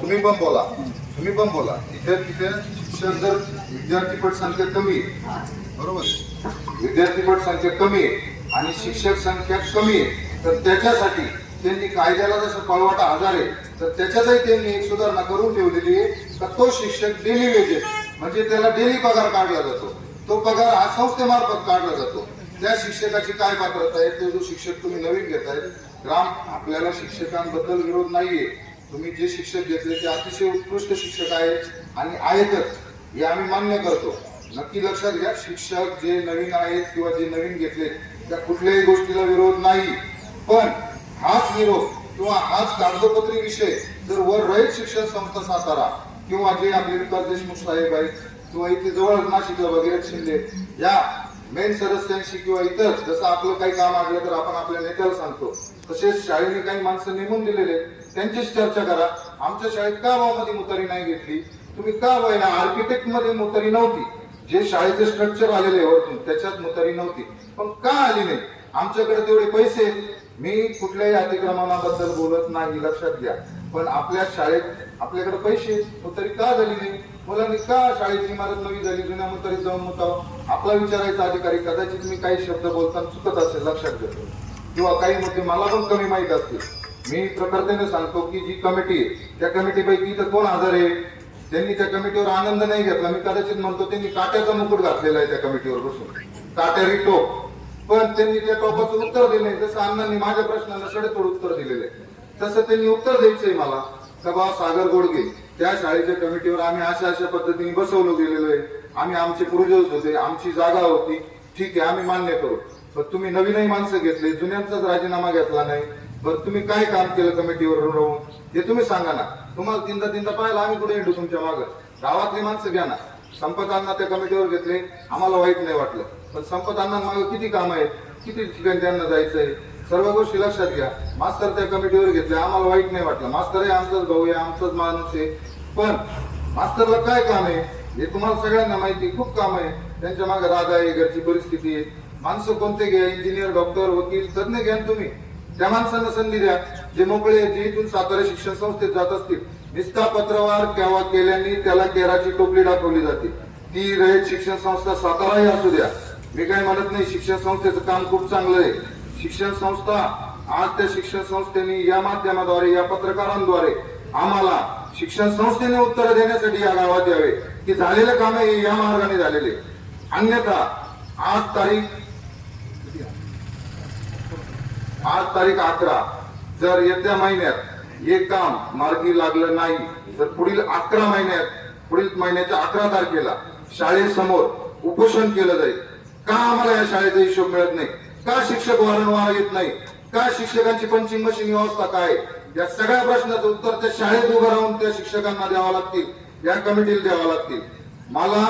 तुम्ही पण बोला तिथे शिक्षक जर विद्यार्थी पट संख्या कमी आहे बरोबर विद्यार्थी पट संख्या कमी आहे आणि शिक्षक संख्या कमी आहे तर त्याच्यासाठी त्यांनी कायद्याला जसं पळवाटा आधार आहे तर त्याच्यातही त्यांनी एक सुधारणा करून ठेवलेली आहे का तो शिक्षक डेली वेजेस म्हणजे त्याला डेली पगार काढला जातो तो पगार हा संस्थेमार्फत काढला जातो त्या शिक्षकाची काय पात्रता आहे तो जो शिक्षक तुम्ही नवीन घेताय ग्राम आपल्याला शिक्षकांबद्दल विरोध नाहीये तुम्ही जे शिक्षक घेतले ते अतिशय उत्कृष्ट शिक्षक आहेत आणि आहेतच हे आम्ही मान्य करतो नक्की लक्षात घ्या शिक्षक जे नवीन आहेत किंवा जे नवीन घेतले त्या कुठल्याही गोष्टीला विरोध नाही पण हाच विरोध किंवा हाच कागदोपत्री विषय जर वर रयत शिक्षण संस्था सातारा किंवा जे आपले विकास देशमुख साहेब आहेत किंवा इथे जवळ नाशिकला वगैरे शिंदे या मेन सदस्यांशी किंवा इतर जसं आपलं काही काम आलं तर आपण आपल्या नेत्याला सांगतो तसेच शाळेने काही माणसं नेमून दिलेले त्यांचीच चर्चा करा आमच्या शाळेत का मध्ये मुतारी नाही घेतली तुम्ही का ना आर्किटेक्ट मध्ये मुतारी नव्हती जे शाळेचे स्ट्रक्चर आलेले वरतून त्याच्यात मुतारी नव्हती पण का आली नाही आमच्याकडे तेवढे पैसे मी कुठल्याही अतिक्रमणाबद्दल बोलत नाही लक्षात घ्या पण आपल्या शाळेत आपल्याकडे पैसे मुतारी का झाली नाही मुलांनी का शाळेची इमारत नवी झाली जुन्या मुतारीत जाऊन मुतावं आपला विचारायचा अधिकारी कदाचित मी काही शब्द बोलताना चुकत असेल लक्षात घेतो किंवा काही मुद्दे मला पण कमी माहित असतील मी प्रखरतेने सांगतो की जी कमिटी आहे त्या कमिटीपैकी इथं कोण हजर आहे त्यांनी त्या कमिटीवर आनंद नाही घेतला मी कदाचित म्हणतो त्यांनी काट्याचा मुकुट घातलेला आहे त्या कमिटीवर बसून काट्यारी टोप पण त्यांनी त्या टोपाचं उत्तर दिले जसं अण्णांनी माझ्या प्रश्नाला सडेतोड उत्तर दिलेलं आहे तसं त्यांनी उत्तर द्यायचंय मला का बा सागर गोडगे त्या शाळेच्या कमिटीवर आम्ही अशा अशा पद्धतीने बसवलो गेलेलो आहे, आम्ही आमचे पूर्वज होते, आमची जागा होती, ठीक आहे आम्ही मान्य करू, पण तुम्ही नवीनही माणसं घेतले, जुन्यांचाच राजीनामा घेतला नाही, बरं तुम्ही काय काम केलं कमिटीवर राहून हे तुम्ही सांगा ना. तुम्हाला तीनदा पाहिलं आम्ही कुठे येतो तुमच्या मागं. गावातली माणसं घ्या ना. संपतांना त्या कमिटीवर घेतले, आम्हाला वाईट नाही वाटलं, पण संपतांना मागं किती काम आहेत, किती ठिकाणी त्यांना जायचंय, सर्व गोष्टी लक्षात घ्या. मास्तर त्या कमिटीवर घेतले, आम्हाला वाईट नाही वाटलं, मास्तर हे आमचाच भाऊ आहे, आमचाच माणूस आहे, पण मास्तरला काय काम आहे हे तुम्हाला सगळ्यांना माहिती, खूप काम आहे. त्यांच्या मागे राधा आहे, घरची परिस्थिती आहे. माणसं कोणते घ्या, इंजिनियर, डॉक्टर, वकील, तज्ञ घ्या तुम्ही. त्या माणसांना संधी द्या जे मोकळे, जे इथून सातारा शिक्षण संस्थेत जात असतील. निस्ता पत्रवार केव्हा केल्याने त्याला केराची टोपली दाखवली जाते. ती रयत शिक्षण संस्था साताराही असू द्या, मी काही म्हणत नाही, शिक्षण संस्थेचं काम खूप चांगलं आहे. शिक्षण संस्था आज त्या शिक्षण संस्थेने या माध्यमाद्वारे, या पत्रकारांद्वारे आम्हाला शिक्षण संस्थेने उत्तर देण्यासाठी या गावात यावे की झालेले काम या मार्गाने झालेले. अन्यथा आज तारीख 11, जर येत्या महिन्यात हे काम मार्गी लागलं नाही, तर पुढील 11 महिन्यात, पुढील महिन्याच्या 11 तारखेला शाळेसमोर उपोषण केलं जाईल. का आम्हाला या शाळेचा हिशोब मिळत नाही, का शिक्षक वारंवार येत नाही, का शिक्षकांची पंचिंग मशीन व्यवस्था काय, या सगळ्या प्रश्नाचं उत्तर त्या शाळेत उभं राहून त्या शिक्षकांना द्यावं लागतील, या कमिटीला द्यावं लागतील. मला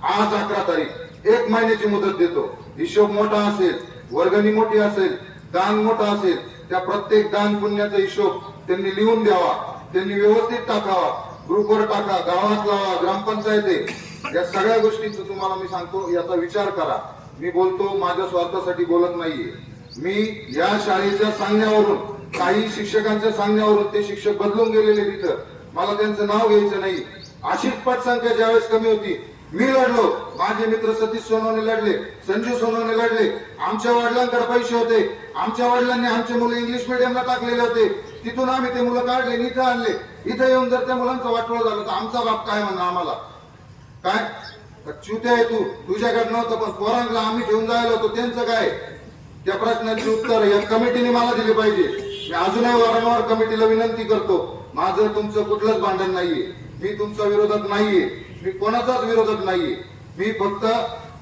आज 11 तारीख 1 महिन्याची मुदत देतो. हिशोब मोठा असेल, वर्गणी मोठी असेल, दान मोठा असेल, त्या प्रत्येक दान पुण्याचा हिशोब त्यांनी लिहून द्यावा, त्यांनी व्यवस्थित टाकावा, ग्रुपवर टाका, गावात लावा, ग्रामपंचायत आहे, या सगळ्या गोष्टींचा तुम्हाला मी सांगतो, याचा विचार करा. मी बोलतो माझ्या स्वार्थासाठी बोलत नाहीये. मी या शाळेच्या सांगण्यावरून, काही शिक्षकांच्या सांगण्यावरून, ते शिक्षक बदलून गेलेले तिथं, मला त्यांचं नाव घ्यायचं नाही, अशीच पटसंख्या ज्यावेळेस कमी होती, मी लढलो, माझे मित्र सतीश सोनवणे लढले, संजू सोनवणे लढले, आमच्या वडिलांकडे पैसे होते, आमच्या वडिलांनी आमचे मुलं इंग्लिश मिडियमला टाकलेले होते, तिथून आम्ही ते मुलं काढले, इथं आणले. इथं येऊन जर त्या मुलांचं वाटोळं झालं तर आमचा बाप काय म्हणणार आम्हाला, काय चुत्या आहे तू, तुझ्याकडे नव्हतं पण पोरांना आम्ही घेऊन जायला होतो, त्यांचं काय. त्या प्रश्नाची उत्तर या कमिटीने मला दिली पाहिजे. मी अजूनही वारंवार कमिटीला विनंती करतो, माझं तुमचं कुठलंच भांडण नाहीये, मी तुमचा विरोधक नाहीये, मी कोणाचाच विरोधक नाहीये, मी फक्त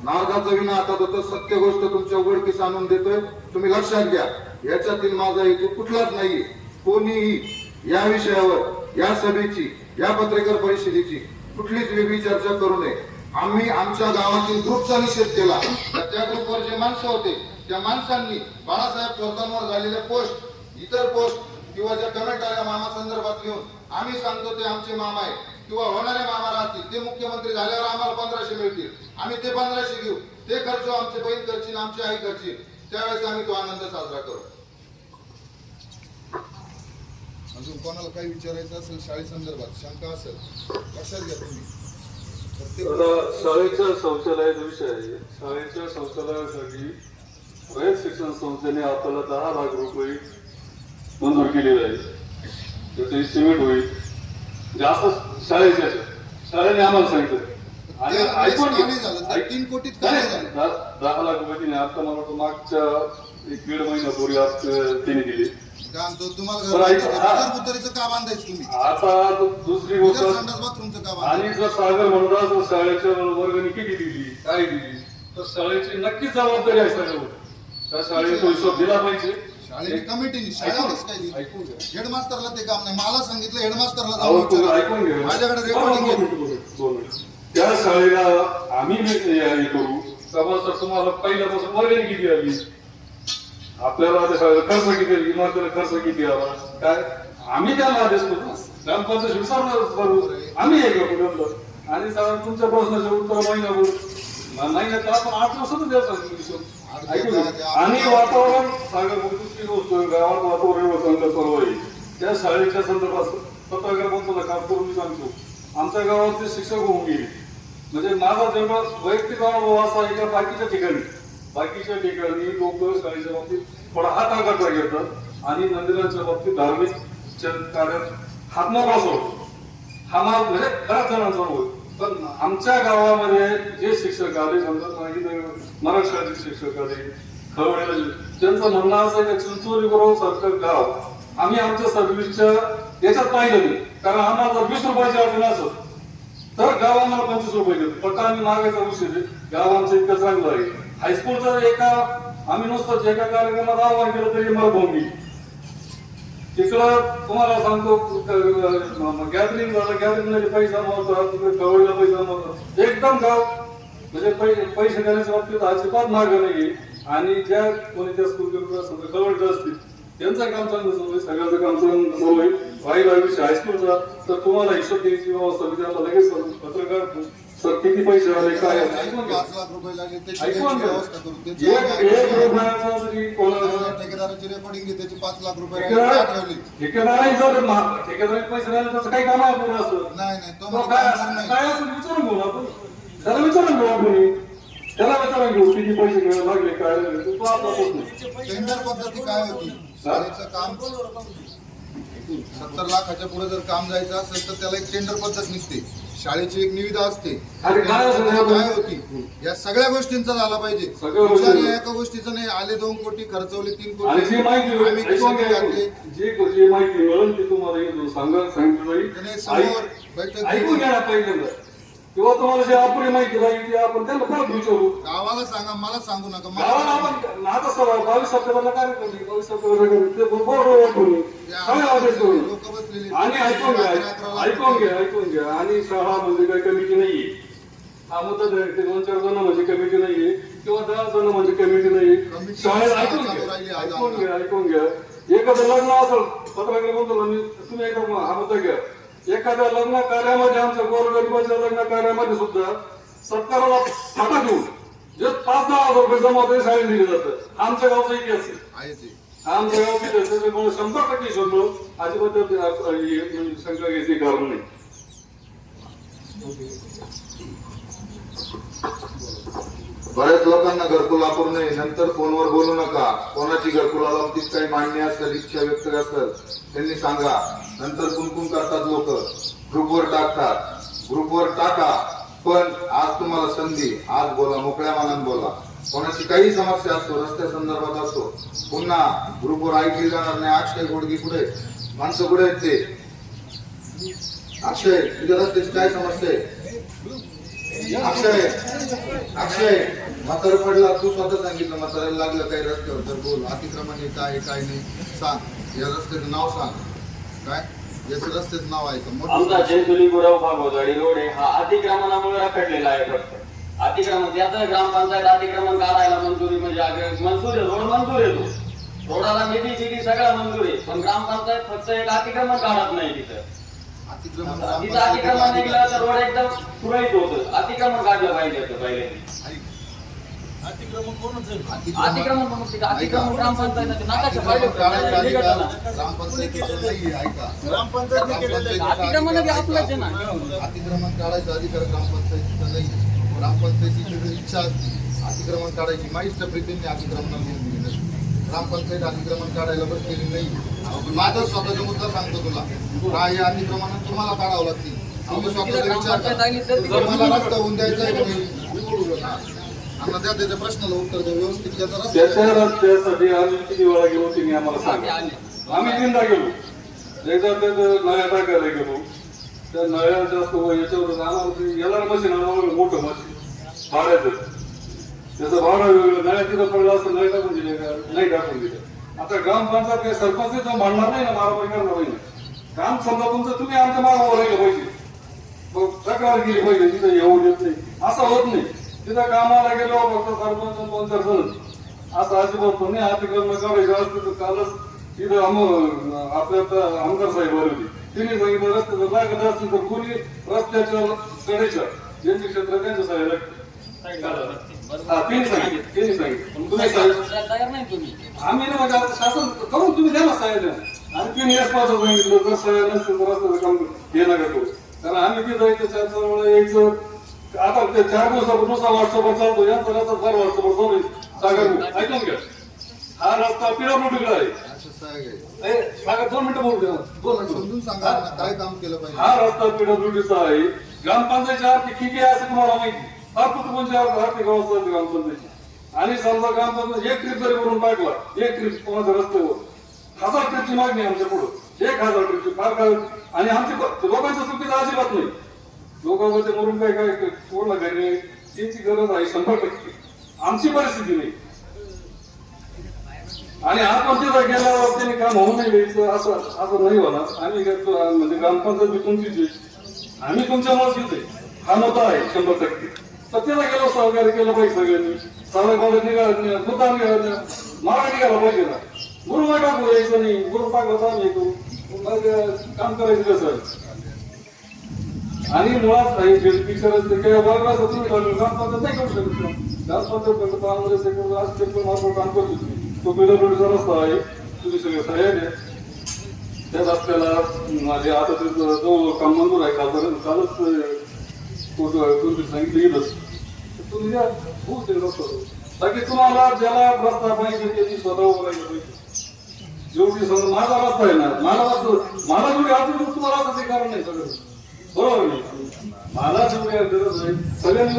नारदाचा विना हातात होतो, सत्य गोष्ट तुमच्या उघडकीस आणून देतोय. तुम्ही लक्षात घ्या, याच्यातील माझा हेतू कुठलाच नाहीये. कोणीही या विषयावर, या सभेची, या पत्रकार परिषदेची कुठलीच वेगळी चर्चा करू नये. आम्ही आमच्या गावातील ग्रुपचा निषेध केला, त्या ग्रुपवर जे माणसं होते त्या माणसांनी बाळासाहेब थोरातांवर झालेले पोस्ट, इतर पोस्ट किंवा ज्या कमेंट आल्या मामा संदर्भात घेऊन, आम्ही सांगतो ते आमचे मामा आहे किंवा होणारे मामा राहतील, ते मुख्यमंत्री झाल्यावर आम्हाला 1500 मिळतील, आम्ही ते 1500 घेऊ, ते खर्च आमचे बहीण करतील, आमची आई करतील, त्यावेळेस आम्ही तो आनंद साजरा करू. अजून कोणाला काही विचारायचं असेल शाळेसंदर्भात, शंका असेल, लक्षात घ्या तुम्ही.
शाळेच्या शौचालयाचा विषय आहे. शाळेच्या शौचालयासाठी रयत शिक्षण संस्थेने आपल्याला 10 लाख रुपये मंजूर केलेले आहे. त्याचं एस्टिमेट होईल जास्त शाळेने आम्हाला सांगितलं आणि ऐकून
3 कोटीत काय झालं,
10 लाख रुपये तिने आता मला वाटतं मागच्या 1-1.5 महिन्यापूर्वी आज तिने दिले. आता दुसरी गोष्ट, आणि जर सागर म्हणतात शाळेच्या वर्गाने किती दिली, काय दिली, तर शाळेची नक्कीच जबाबदारी आहे सगळं. त्या शाळेचा हिशोब दिला पाहिजे.
कमिटीने हेडमास्टरला ते काम नाही, मला सांगितलं हेडमास्टरला
ऐकून घ्या,
माझ्याकडे रेकॉर्डिंग.
त्या शाळेला आम्ही हे करू तेव्हा तुम्हाला पहिल्यापासून वर्गाने किती आली, आपल्याला त्या शाळेला खर्च किती, इमारतीला खर्च किती आला, काय आम्ही त्याला आदेश करू, ग्रामपंचायत विचारणार करू, आम्ही हे करू. आणि साधारण तुमच्या प्रश्नाचे उत्तर महिनाभर नाही तर आपण 8 दिवसातच द्यायचं. आणि वातावरण सागर दुसरी गोष्ट, गावात वातावरण चांगलं सर्व आहे. त्या शाळेच्या संदर्भात पत्रकार बोलताना खास करून मी सांगतो, आमच्या गावातले शिक्षक होऊन गेले, म्हणजे माझा जेव्हा वैयक्तिक अनुभव असा आहे का बाकीच्या ठिकाणी लोक शाळेच्या बाबतीत थोडा हात आघात घेतात आणि मंदिराच्या बाबतीत धार्मिक कार्यात हातमाग असतो. हा मार्ग म्हणजे बऱ्याच जणांचा होईल. पण आमच्या गावामध्ये जे शिक्षक आले, समजा मराठी शाळेचे शिक्षक आले, खवडेला, त्यांचं म्हणणं असं आहे की चिंचोली बरोबर सारखं गाव आम्ही आमच्या सर्व्हिसच्या याच्यात पाहिलं नाही, कारण आम्हाला जर 20 रुपयाची अडचण असत तर गाव आम्हाला 25 रुपये देतो. फक्त आम्ही मागायचा विषय आहे. गाव आमचं इतकं चांगलं आहे. हायस्कूलचा आम्ही नुसतं एका कार्यक्रमात आवाहन केलं तरी मला भोंगी. तिकडं तुम्हाला सांगतो गॅदरिंग झालं, गॅदरिंगला पैसा नव्हता, तिकडे कवळीला पैसा नव्हता. एकदम गाव म्हणजे पैसे देण्याच्या बाबतीत अजिबात मार्ग नाहीये. आणि ज्या कोणी त्या स्कूल कवळत असतील त्यांचं काम चांगलं चालू आहे, सगळ्याचं काम चांगलं चालू आहे. राहिला विषय हायस्कूलचा तर तुम्हाला हिशोब द्यायची व्यवस्था विचारला लगेच पत्रकार सर किती पैसे आले काय आले? ऐकून घ्या.
5 लाख रुपये लागले त्याची
ऐकून घ्या.
व्यवस्था करू.
एक रुपयाचा जरी कोणाला
ठेकेदाराची रेकॉर्डिंग घेते त्याची 5 लाख रुपये
ठेकेदार-
ठेवली.
ठेकेदाराही जर ठेकेदाराने पैसे द्यायला त्याचं काही काम आपण असं
नाही तो
तो
म्हणतो
काय
काम नाही.
काय असं विचारून घेऊ आपण. त्याला विचारून घेऊ आपण, त्याला विचारून घेऊ किती पैसे घ्यायला लागले काय लागले. तो आपला प्रश्न.
टेंडर पद्धती काय होती? शाळेचं काम 70 लाखाच्या पुढे जर काम जायचं असेल तर त्याला एक टेंडर पद्धत निघते, शाळेची एक निविदा असते.
अरे काय असं नाही आपण-
काय होती या सगळ्या गोष्टींचा झाला पाहिजे.
सगळ्या गोष्टी-
विचार एका गोष्टीचं नाही. आले 2 कोटी खर्चवले 3
आणि
कोटी
जी माहिती
आम्ही
ऐकून
कशाने
घ्या,
घातले?
जी माहिती मिळेल ती तुम्हाला इथून सांगितलं
त्याने
जाईल.
समोर बैठक
ऐकून घ्या ना पहिल्यांदा, किंवा तुम्हाला जी अपुरी माहिती राहील ती आपण त्यांना परत विचारू.
गावाला सांगा, मला सांगू नका.
गावाला आपण आता सर 22 सप्टेंबरला कार्यक्रम आहे. 22 सप्टेंबरला ते बरोबर ओळखून सगळे आदेश करू.
लोक बसलेले
आणि ऐकून घ्या आणि शाळा म्हणजे काही कमिटी नाहीये. हा मुद्दा ते 2-4 जण म्हणजे कमिटी नाहीये किंवा 10 जण म्हणजे कमिटी नाहीये. शाळेत ऐकून घ्या. एखादं लग्न असेल पत्रकार बोलतो मी, तुम्ही एकदा हा मुद्दा घ्या. एखाद्या लग्न कार्यामध्ये आमच्या गोरगरिबाच्या लग्न कार्यामध्ये सुद्धा सत्काराला फाटा देऊन जे 5-10 हजार रुपये जमा होते शाळेत दिले जातं. आमच्या गावचा इतिहास आहे.
आहे ते.
आमच्या गावची त्याच्यामुळे 100% शोधलो. अजिबात शंका घ्यायची कारण नाही.
बऱ्याच लोकांना घरकुल अपूर्ण नाही. नंतर फोनवर बोलू नका. कोणाची घरकुलाला बाबतीत काही मान्य असेल, इच्छा व्यक्त असेल त्यांनी सांगा. नंतर कुणकुण करतात लोक, ग्रुपवर टाकतात. ग्रुपवर टाका, पण आज तुम्हाला संधी. आज बोला, मोकळ्या मनात बोला. कोणाची काही समस्या असो, रस्त्या संदर्भात असो, पुन्हा ग्रुपवर ऐकली जाणार नाही. अक्षय गोडगी कुठे, माणसं कुठे आहेत ते? अक्षय तुझ्या रस्त्याची काय समस्या आहे? अक्षय म्हातारा पडला, तू स्वतः सांगितलं म्हाताऱ्याला लागलं काही रस्त्यावर तर बोल. अतिक्रमण आहे काय काय नाही सांग. या रस्त्याचं नाव सांग. काय याचं रस्त्याचं नाव आहे का?
आमचा जेजुरी गुराव भागवतवाडी रोड आहे हा अतिक्रमणामुळे रखडलेला आहे. फक्त अतिक्रमण त्याचं ग्रामपंचायत अतिक्रमण काढायला मंजुरी म्हणजे मंजूर आहे, रोड मंजूर आहे. तो रोडाला निधी सगळं मंजूर आहे, पण ग्रामपंचायत फक्त एक अतिक्रमण काढत नाही तिथं. तिथं अतिक्रमण निघलं तर रोड एकदम सुरळीत होतं. अतिक्रमण काढलं पाहिजे होतं पहिले. अतिक्रमण म्हणून तिथं अतिक्रमण ग्रामपंचायत नकाशा पाहिजे होतं. अतिक्रमण बी आपलंच आहे ना.
अतिक्रमण काढायचा अधिकार ग्रामपंचायतीचा नाही. ग्रामपंचायतीची इच्छा असते अतिक्रमण काढायची. माहिती प्रीतींनी अतिक्रमण ग्रामपंचायत अतिक्रमण काढायला बसलेली नाही. माझा स्वतःचा मुद्दा सांगतो तुला. काय या अतिक्रमणात तुम्हाला काढावं लागतील. तुम्ही स्वतःचा विचार करा. तुम्हाला रस्ता होऊन द्यायचा आहे की नाही? आम्हाला त्या त्याच्या प्रश्नाला उत्तर द्या व्यवस्थित. त्याचा रस्ता
त्याच्या रस्त्यासाठी आम्ही किती वेळा गेलो तुम्ही आम्हाला सांगा. आम्ही 3दा गेलो. एकदा त्याचं नळ्या टाकायला गेलो. त्या नळ्या जास्त याच्यावर आम्हाला याला मशीन आणावं, मोठं मशीन भाड्याचं. त्याचं भाडं वेगळं. नळ्या तिथं पडलं असं नळ टाकून दिले का? नाही टाकून दिलं. आता ग्रामपंचायत काही सरपंच जाऊन भांडणार नाही ना, मारामारी करणार पाहिजे. काम समजा तुमचं तुम्ही आमच्या मागावर राहिलं पाहिजे, मग तक्रार केली पाहिजे. तिथं येऊ देत नाही असं होत नाही. तिथं कामाला गेलो फक्त सरपंच 2-4 जण असं अजिबात नाही. अतिक्रमण काढायचं असतं तर कालच तिथं आपल्या आमदार साहेब आले होते. तिने सांगितलं रस्त्याचं लागत असतील तर कोणी रस्त्याच्या कडेच्या ज्यांचे क्षेत्र त्यांच्या साहेब लागते. तिने सांगितलं तुम्ही
तयार नाही तुम्ही.
आम्ही ना म्हणजे आता शासन करून तुम्ही द्या ना साहेब. आणि तिने एक पाच सांगितलं जर साहेब नसतील तर रस्त्याचं काम हे नका करू. कारण आम्ही तिथं जायचं 4 वेळा यायचं. आता ते 4 दिवसापासून व्हॉट्सअपवर चालतो. यांचा रस्ता फार व्हॉट्सअपवर चालू सागर. ऐकून घ्या, हा रस्ता पिढापुढीकडे आहे. सागर 2 मिनिटं बोलू द्या. 2 मिनिटं
समजून सांगा काय काम केलं पाहिजे.
हा रस्ता पिढापुढीचा आहे. ग्रामपंचायतची आर्थिक किती आहे असं तुम्हाला माहिती. फार कुटुंबांची आर्थिक अवस्था ग्रामपंचायतची. आणि समजा ग्रामपंचायत एक ट्रिप जरी करून टाकला, एक ट्रिप कोणाच्या रस्त्यावर 1000 ट्रिपची मागणी आहे आमच्या पुढं, 1000 ट्रिपची फार काय. आणि आमची लोकांच्या चुकीचं अजिबात नाही. लोकांमध्ये मरून काय कोणला घरी त्याची गरज आहे 100%. आमची परिस्थिती नाही. आणि आपण तिथं गेल्यावर त्यांनी काम होऊ नये द्यायचं असं नाही होणार. आम्ही म्हणजे ग्रामपंचायत बी तुमचीच आहे, आम्ही तुमच्यामुळेच येतोय, हा मुद्दा आहे 100%. तर त्याला गेलो सहकार्य केलं पाहिजे सगळ्यांनी. सगळ्या निघाला मुद्दा मारा निघाला पाहिजे ना. गुरु टाकू द्यायचं नाही, गुरु टाकलं तर आम्ही करू, मग काम करायचं कसं. आणि मुळात काही पिक्चर काही बायोग्राफ तुम्ही ग्रामपंचायत नाही करू शकत. ग्रामपंचायत काम करतो तो पिढा रस्ता आहे, तुम्ही सगळे सह्या द्या त्या रस्त्याला. माझे आता ते जवळ काम मंजूर आहे, कालच सांगितलं गेलंच, तुम्ही द्या होऊ शकेल रस्ता. बाकी तुम्हाला ज्याला रस्ता पाहिजे त्याची स्वतः बोलायला पाहिजे. जेवढी समजा माझा रस्ता आहे ना, मला जेवढी अडचण तुम्हाला असं कारण नाही सगळं बरोबर नाही. मला जेवढी गरज आहे सगळ्यांनी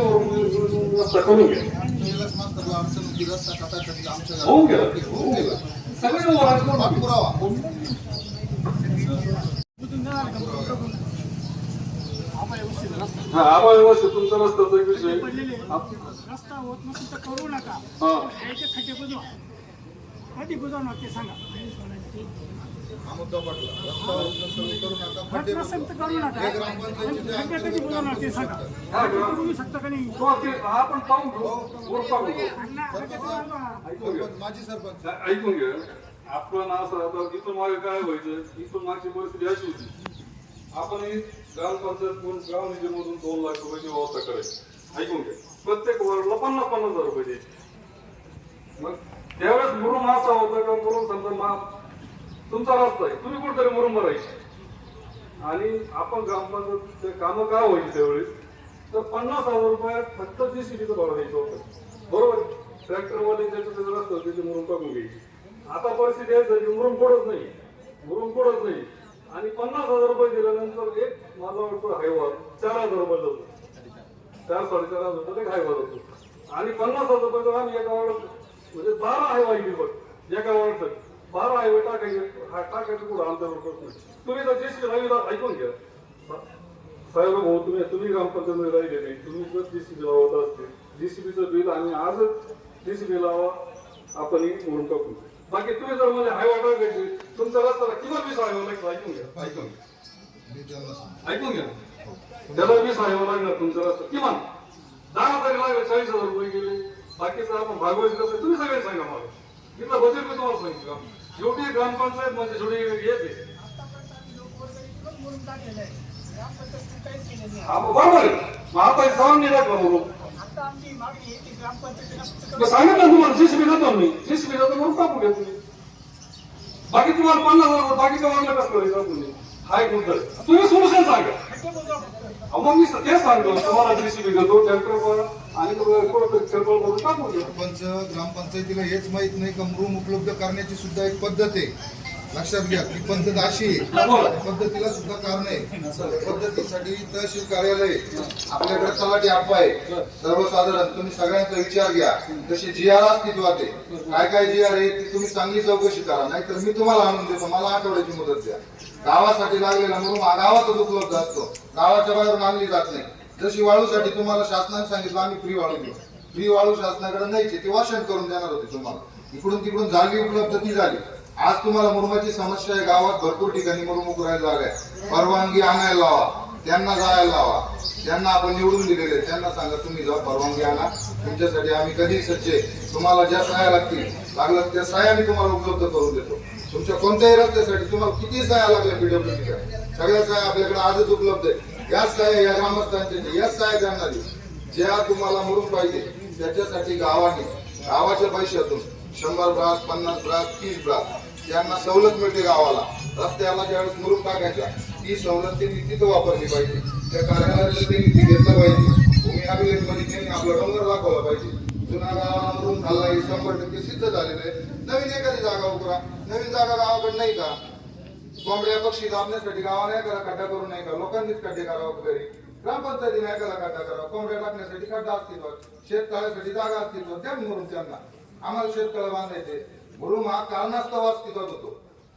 रस्ता करून घ्या, होऊन गेला सगळे
पुरावा.
हा आबा व्यवस्थित तुमचा रस्त्याचा एक विषय.
रस्ता होत नसेल तर करू नका.
हा
याचे खड्डे बुजवा, कधी बुजवणार ते सांगा.
हा मुद्दा पडला. रस्ता होत नसेल करू नका,
होत
खड्डे
नसेल तर करू नका. खड्डे कधी बुजवणार ते सांगा.
हा,
बुजवू शकता का नाही?
तो ते आपण पाहून घेऊ, वर पाहून घेऊ.
अण्णा, खड्डे बुजवा.
ऐकून घ्या,
माजी सरपंच
ऐकून घ्या. आपण असं आता इथून मागे काय व्हायचं, इथून मागची परिस्थिती अशी होती, आपण ग्रामपंचायत गाव निधीमधून 2 लाख रुपयाची व्यवस्था करायची. ऐकून घ्या, प्रत्येक वार्डला 50,000 रुपये द्यायचे. मग त्यावेळेस मुरुम असा होता का, मुरुम समजा तुमचा रस्ता आहे, तुम्ही कुठेतरी मुरुम भरायचे. आणि आपण ग्रामपंचायत कामं काय व्हायची त्यावेळेस, तर 50,000 रुपयात फक्त JCBचं भाडं द्यायचं होतं, बरोबर. ट्रॅक्टरवाले ज्याचं रस्ता होते ते मुरुम टाकून घ्यायचे. आता परिस्थिती आहे झाली, मुरुम पडत नाही. आणि 50,000 रुपये दिल्यानंतर एक माझा वाटतो हायवा 4,000 रुपये जातो, 4-4.5 हजार एक हायवा जातो. आणि 50,000 रुपये आम्ही एका वार्डात म्हणजे 12 हायवा येईल बघ, एका वार्डात 12 हायवे टाकायचे पुढे आमच्यावर. तुम्ही जर JCB ऐकून घ्या साहेब भाऊ, तुम्ही ग्रामपंचायत राहिले नाही, तुम्ही जर JCB लावत असते, JCBचं बिल आणि आजच JCB लावा, आपण म्हणून टाकून. बाकी तुम्ही जर म्हणजे हायवा टाकायची, तुमचा रस्त्याला किंवा 20 हायवा लागतो. ऐकून घ्या त्याला 20 हायवा लागणार तुमचा रस्ता, किमान 10 तरी लागले, 40,000 रुपये गेले. बाकीचं आपण भागवायचं कसं तुम्ही सगळे सांगा मला. इथलं बजेट मी तुम्हाला सांगितलं. शेवटी ग्रामपंचायत म्हणजे थोडी येते बरोबर आहे. मग आता जाऊन नाही लागला म्हणून सांगितलं तुम्हाला JCB देतो मी, JCB देतो म्हणून टाकू घ्या तुम्ही. बाकी तुम्हाला 50,000 बाकीच्या वाढलं कसं करायचं तुम्ही, हा एक मुद्दा. तुम्ही सोल्युशन सांगा. मग मी तेच सांगतो तुम्हाला, JCB देतो ट्रॅक्टर आणि टाकू घ्या.
सरपंच ग्रामपंचायतीला हेच माहित नाही का मुरुम उपलब्ध करण्याची सुद्धा एक पद्धत आहे. लक्षात घ्या, ती पद्धत अशी आहे, पद्धतीला सुद्धा कारण आहे. पद्धतीसाठी तहसील कार्यालय आपल्याकडे तलाठी आप्पा आहे. सर्वसाधारण तुम्ही सगळ्यांचा विचार घ्या. तशी GR अस्तित्वात आहे. काय GR आहे ती तुम्ही चांगली चौकशी करा, नाहीतर मी तुम्हाला आणून देतो, मला आठवड्याची मुदत द्या. गावासाठी लागलेला मुरुम हा गावातच उपलब्ध असतो, गावाच्या बाहेरून आणली जात नाही. जशी वाळूसाठी तुम्हाला शासनाने सांगितलं आम्ही फ्री वाळू घेऊ, फ्री वाळू शासनाकडे न्यायची, ते वाटण करून देणार होते तुम्हाला. इकडून तिकडून झाली उपलब्ध ती झाली. आज तुम्हाला मुरुमाची समस्या आहे, गावात भरपूर ठिकाणी मुरुम उकरायला जागा आहे. परवानगी आणायला लावा, त्यांना जायला लावा. त्यांना आपण निवडून दिलेले, त्यांना सांगा तुम्ही जाऊ परवानगी आणा, तुमच्यासाठी आम्ही कधी सज्जे. तुम्हाला ज्या सहाय्या लागलं त्या सहाय्या मी तुम्हाला उपलब्ध करून देतो. तुमच्या कोणत्याही रस्त्यासाठी तुम्हाला किती सहाय्या लागल्या PWDच्या सगळ्या सहाय्या आपल्याकडे आजच उपलब्ध आहे. याच सहाय्या या ग्रामस्थांच्या याच सहाय्या त्यांना देऊ. ज्या तुम्हाला मुरुम पाहिजे त्याच्यासाठी गावाच्या पैशातून 100 ब्रास, 50 ब्रास, 30 ब्रास त्यांना सवलत मिळते गावाला. रस्त्याला ज्यावेळेस मुरुम टाकायचा ती सवलत त्यांनी तिथं वापरली पाहिजे. त्या कार्यालयात त्यांनी ती घेतलं पाहिजे. भूमी अभिलेखमध्ये त्यांनी आपला डोंगर दाखवला पाहिजे. जुना गावाला मुरुम खाल्ला हे 100% सिद्ध झालेलं आहे. नवीन एखादी जागा उकरा, नवीन जागा गावाकडे नाही का? कोंबड्या पक्षी दाबण्यासाठी गावाने एखादा खड्डा करून नाही का? लोकांनीच खड्डे करावं घरी, ग्रामपंचायतीने एखादा खड्डा करावा. कोंबड्या टाकण्यासाठी खड्डा अस्तित्वात, शेततळ्यासाठी जागा अस्तित्वात, द्या मुरुम त्यांना. आम्हाला शेततळं बांधायचे. मुरुम हा कारणास्तव अस्तित्वात होतो.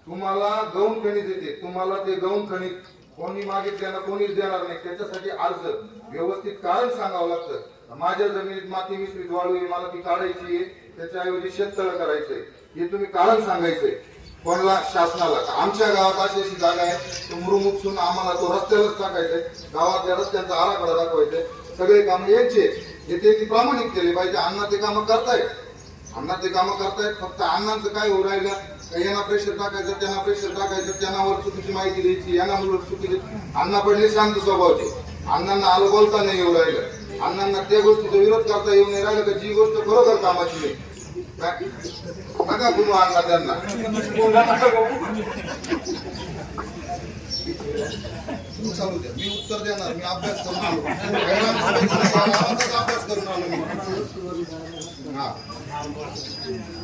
तुम्हाला गौण खनिज येते, तुम्हाला ते गौण खनिज कोणी मागितल्यानं कोणीच देणार नाही. त्याच्यासाठी अर्ज व्यवस्थित कारण सांगावं लागतं. माझ्या जमिनीत माती मिश्रित वाळू आहे, मला ती काढायची आहे, त्याच्याऐवजी शेततळ करायचंय, हे तुम्ही कारण सांगायचंय कोणाला, शासनाला. आमच्या गावात अशी अशी जागा आहे, तो मुरुम उपसून आम्हाला तो रस्त्यालाच टाकायचंय, गावातल्या रस्त्यांचा आराखडा दाखवायचाय, सगळे काम यांचे हे त्यांनी प्रामाणिक केले पाहिजे. अण्णा ते कामं करतायत, अण्णा ते कामं करतायत. फक्त अण्णांचं काय होऊ राहिलं, यांना प्रेशर टाकायचं, त्यांना प्रेशर टाकायचं, त्यांनावर चुकीची माहिती द्यायची, यांना चुकीची. अण्णा पडले शांत स्वभावचे, अण्णांना आलं बोलता नाही येऊ राहिलं, अण्णांना त्या गोष्टीचा विरोध करता येऊ नाही राहिलं, तर जी गोष्ट खरोखर कामाची नाही नका गुरु आणला त्यांना. चालू द्या, मी उत्तर देणार, मी अभ्यास करून आलो, अभ्यास करून आलो मी. हा,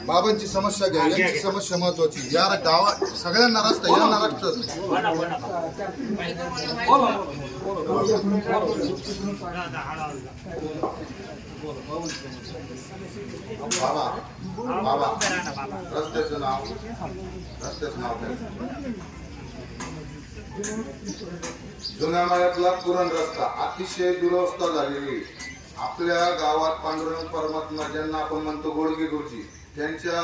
बाबांची समस्या घ्या, यांची समस्या महत्वाची. या गावात सगळ्यांना रस्ता, यांना रस्ता बाबा बाबा रस्त्याचं नाव जुन्या माळ्यातला पुरण रस्ता अतिशय दुरवस्था झालेली. आपल्या गावात पांडुरंग परमात्मा ज्यांना आपण म्हणतो गोडगे गुरुजी, त्यांच्या